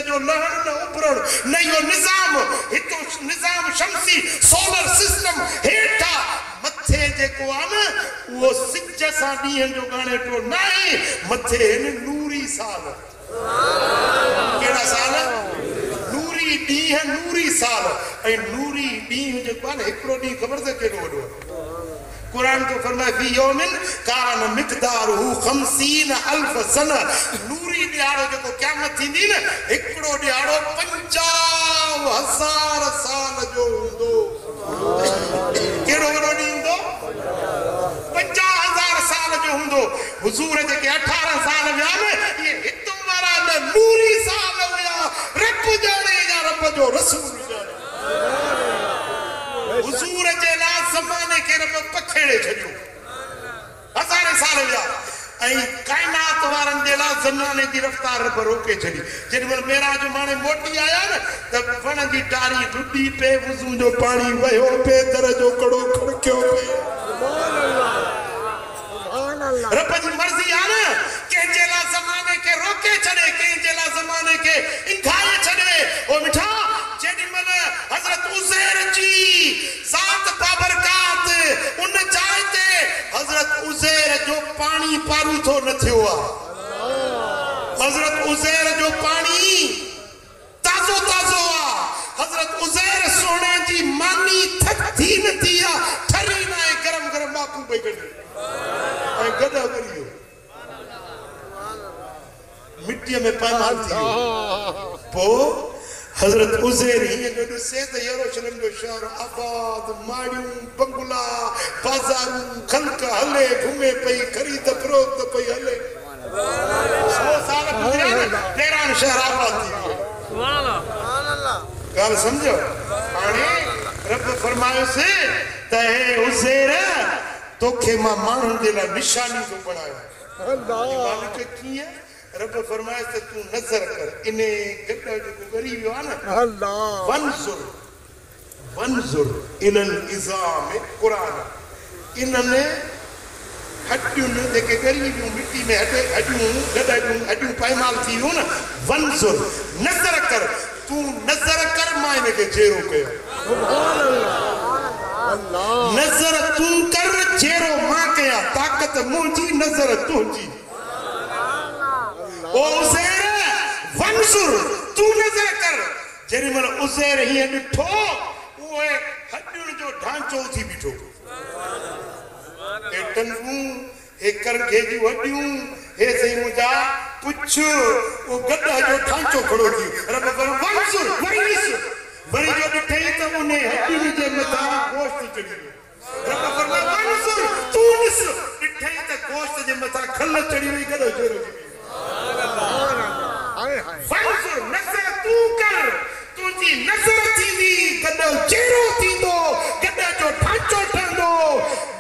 जो लहण न उभरण न यो निजाम हितो निजाम शमसी सोलर सिस्टम हेठा मथे जेको आ न वो सिज सा ॾींहं जो गाणे को नहीं मथे नूरी साल केड़ा साल ॾींहं नूरी साल ऐं नूरी ॾींहं जेको आहे न हिकिड़ो ॾींहुं ख़बर अथव केॾो वॾो आहे कुरान तो फरमाए फी यौमिन कान मिक़दारुहु 50,000 सना नूरी ॾियारो जेको क़यामत थींदी न हिकिड़ो ॾियारो 50,000 साल जो हूंदो केॾो वॾो ॾींहुं हूंदो 50,000 साल जो हूंदो हुज़ूर जेके 18 साल विया न इहे हितों वारा न नूरी साल हुया रब ॼाणे रब जो रसूल हुजूर जे ला ज़माने के रब पखेड़े छॾियो हज़ारे साल विया ऐं काइनात वारनि जे ला ज़माने जी रफ़्तार रब रोके छॾी जेॾीमहिल मेराज माणे मोटी आया न त वण जी टारी ॾुॾी पे वुज़ू जो पाणी वहियो पे दर जो कड़ो खड़कियो रब जी मर्ज़ी आहे न कंहिंजे ला ज़माने के रोके छॾे कंहिंजे ला ज़माने के इंघाए छॾे ओ मिठा जेॾीमहिल हज़रत उज़ैर जी ज़ात बाबरकात उन जाइ ते हज़रत उज़ैर जो पाणी पारू थो न थियो आहे हज़रत उज़ैर जो पाणी ताज़ो ताज़ो हजरत उज़ैर सोने जी मानी थी न थी ठरी ना गरम गरम बापू पे गड्ढे गड्ढा करियो मिट्टी में पामाल थी पो हजरत उज़ैर ही गडु से त यरूशलेम जो शहर आबाद माड़ियूं बंगला बाजारू खल्क हले घुमे पई खरीद फरोख्त पई हले 100 साल गुजरिया न तेरान शहर आबाद थी सुभान अल्लाह ॻाल्हि समझो हाणे रब फरमायो से त हे उज़ैर तोखे मां माण्हुनि जे लाइ निशानी थो बणायो मालिक कीअं रब फरमाए त तू नजर कर इने गड्ढा जो गरी वियो आहे न अल्लाह वंजुर इलल इज़ाम कुरान इनने हड्डियुनि जेके गरी वियूं मिट्टी में हड्डियूं गड्ढा जूं हड्डियूं पायमाल थी वियूं न वंजुर नजर कर तू नजर कर मां इनखे जेरो कयो नजर तू कर जेरो मां कया ताकत मुंहिंजी नजर तुंहिंजी ओ उज़ैर वंजुर तू नजर कर जेरी मल उज़ैर ही डिठो ओए हड्डियुनि जो ढांचो थी बीठो ए टंगू ए करघे जी हड्डियूं हे सही मुजा पुछ ओ गड्ढा जो ढांचो खड़ो थी रब पर वंजुर वरी जो डिठे त उने हड्डियुनि जे मथा गोश्त चढ़ी वियो रब पर वंजुर तू निस डिठे त गोश्त जे मथा खल चढ़ी वई गड्ढो जोरो वंजुर नजर तू कर तुझी नजर थींदी गड्ढो चेरो थींदो गड्ढा जो ढांचो ठहंदो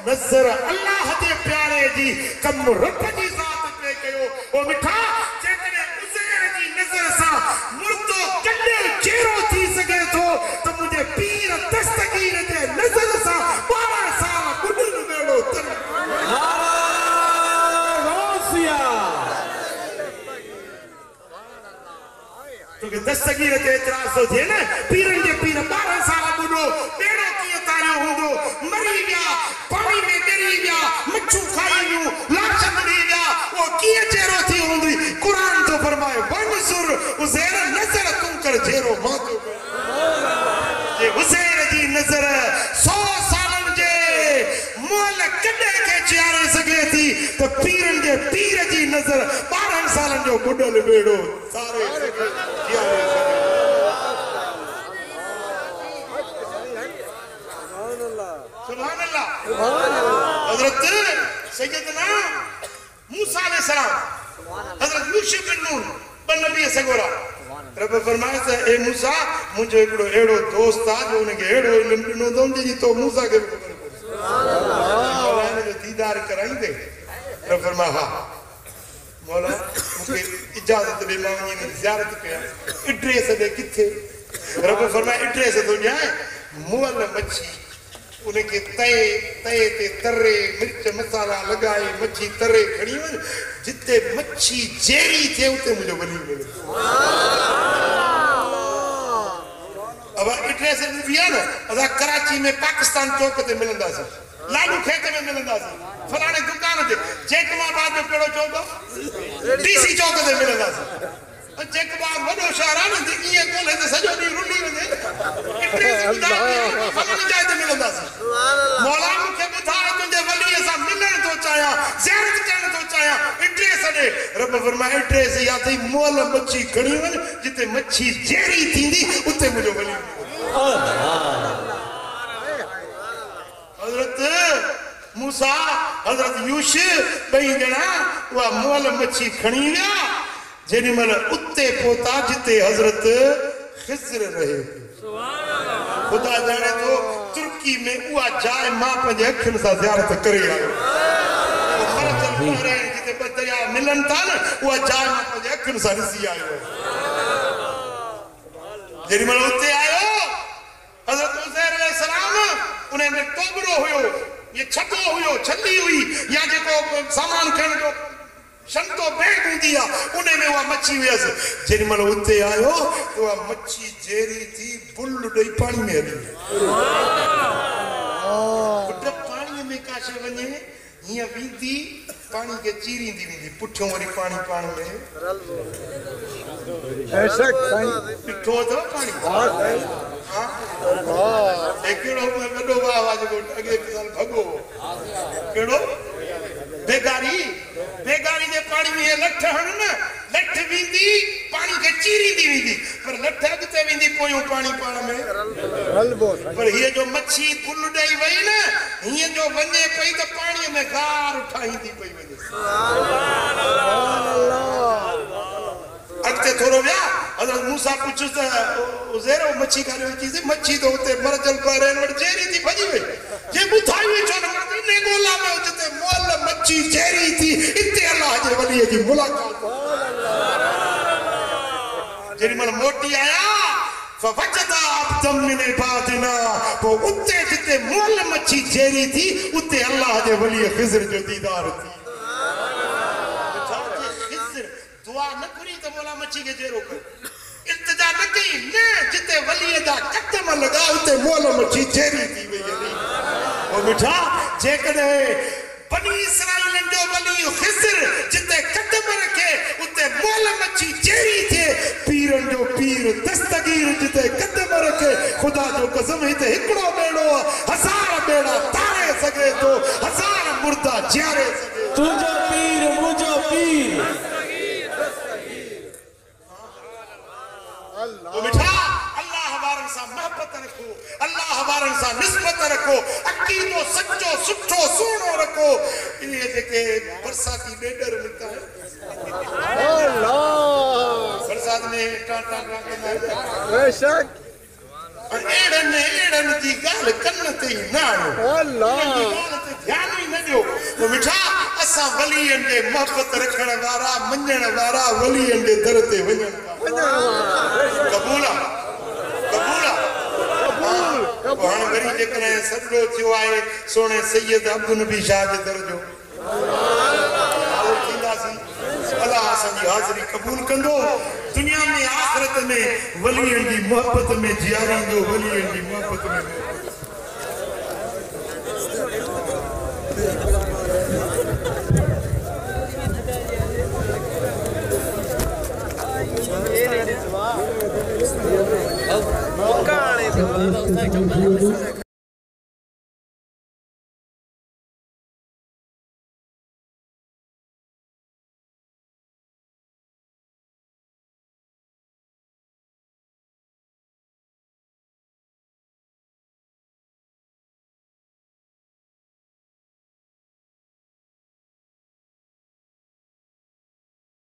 नजर अल्लाह जे प्यारे जी कम रब जी ज़ात पे कयो ओ मिठा जेकॾहिं उज़ैर जी नजर सां मुर्दो गड्ढो चेरो थी सघे थो त मुंहिंजे पीर दस्तगीर जे नजर सां 12 साल बुढनि वेड़ो तर तो दस्तगीर ते एतराज़ तो थे न पीरन जे पीर 12 साल बुढो बेड़ो कीअं तारियो हूंदो मरी विया पानी में गिरी विया मच्छू खाई वियूं लाश बुड़ी विया वो कीअं चेरो थी हूंदी कुरान तो फरमाए वंजुर उज़ैर नजर तू कर जेरो मां तो ये उज़ैर जी नजर 100 सालन जे मोल कॾे के चियारे सके थी तो पीरन जे पीर जी नजर 12 सालन जो बुढल बेड़ो सारे सुभान अल्लाह हजरत सैयदना मूसा अलैहिस्सलाम हजरत यूसुफ बिन नून बन नबी सगोरा रब फरमाए त ए मूसा मुझे एकड़ो एड़ो दोस्त आ जो उनके एड़ो इल्म दिनो दोंदी जी तो मूसा के सुभान अल्लाह मौला ने दीदार कराई दे रब फरमा हां मौला मुझे इजाजत दे मां ने ज़ियारत कया एड्रेस दे किथे रब फरमाए एड्रेस तो जाए मोल मच्छी उनके तए ते तरे मिर्च मसाला लगाए मच्छी तरे खड़ी वन जिते मच्छी जेरी थे उते मुझे वली मिले अब एड्रेस दिया ना अदा कराची में पाकिस्तान चौक ते मिलंदा सी लाडू खेत में मिलंदा सी फलाने दुकान ते जेकमाबाद में केड़ो चौक डीसी चौक ते मिलंदा सी जेकबाद वडो शहर आ न ये कोले ते सजो दी रुंडी वने एड्रेस बुधा फलाने जाय ते मिलंदा सी सुभान अल्लाह मौला मुखे बुधा तुझे वली सा मिलन तो चाया ज़ियारत करन तो चाया एड्रेस दे रब फरमाए एड्रेस या थई मोल मच्छी खणी वन जिते मच्छी जेरी थींदी उते मुजो वली हजरत मूसा हजरत यूसुफ बई जना वा मोल मच्छी खणी विया जेनी मल उते पोता जिते हजरत खिज़र रहे सुभान अल्लाह खुदा जाने तो तुर्की में उआ जाए मां पंजे अखन सा ज़ियारत करे आयो जिते बदरिया मिलन था न उआ जाए मां पंजे अखन सा ॾिसी आयो जेनी मल उते आयो हजरत उज़ैर अलैहिस्सलाम उन्हें टोबरो हुयो ये छतो हुयो छली हुई या जेको सामान खण जो शंतो बैग हूंदी आ उने में वा मच्छी हुयस जेनी मल उते आयो तो वा मच्छी जेरी थी बुल ॾेई पानी में हली सुभान अल्लाह पानी में काशे वने हिया बीती पानी के चीरी दी वी पुठियों वरी पानी पाण में ऐसा साईं पिठो तो पानी हां साईं हां केड़ो वडो आवाज को अगे साल भगो केड़ो बेगारी बेगारी जे पानी में लठ हण न लठ विंदी पानी के चीरी दी वी पर लठ अगते विंदी पोयो पानी पाण में हलबो पर ये जो मच्छी पुल डई वई न ये जो वने पई त पानी में गार उठाईंदी पई वने सुभान अल्लाह अगते थोरो व्या हजरत मूसा पूछो त उज़ेरो मच्छी काने चीज मच्छी तो उते मरजल पारेन वट जेरी थी भजी वई जे बुधाई वे छो न ने गोला में उते मोल मच्छी जेरी थी इते अल्लाह जे वली जी मुलाकात जेरी मन मोटी आया फवजदा अब्दम मिन इबादिना वो उते जिते मोल मच्छी जेरी थी उते अल्लाह जे वली खिज़र जो दीदार थी खिज़र दुआ न करी तो मोला मच्छी के जेरो कर इल्तिजा न कई न जिते वली दा कदम लगा उते मोल मच्छी जेरी थी वई ओ मिठा जे कदे बनी इस्राइल जो वली खिज़र जिते कदम रखे उते मोल मच्छी जेरी थे पीरन जो पीर दस्तगीर जिते कदम रखे खुदा जो कसम हिते हिकड़ो बेड़ो हजार बेड़ा तारे सके तो हजार मुर्दा जियारे सके तुझो पीर मुझो पीर ओ मिठा अल्लाह वारन सा मोहब्बत रखो अल्लाह वारन सा निस्बत रखो अकीदो सच्चो सुठो सोनो रखो ये जेके बरसाती बेडर मिलता है अल्लाह बरसात में टाटा टाटा बेशक एड़न जी गाल कन्न ते नाणो अल्लाह ध्यान ही न दियो तो मिठा असा वलियन दे मोहब्बत रखण वारा मञण वारा वलियन दे दर ते वञण कबूला हां वरी जेकने सदो थियो आहे सोने सैयद अब्दुल नबी शाह जे दर जो अल्लाह असांजी हाज़िरी कबूल कंदो दुनिया में आखिरत में वलियन जी मोहब्बत में जियारींदो वलियन जी मोहब्बत में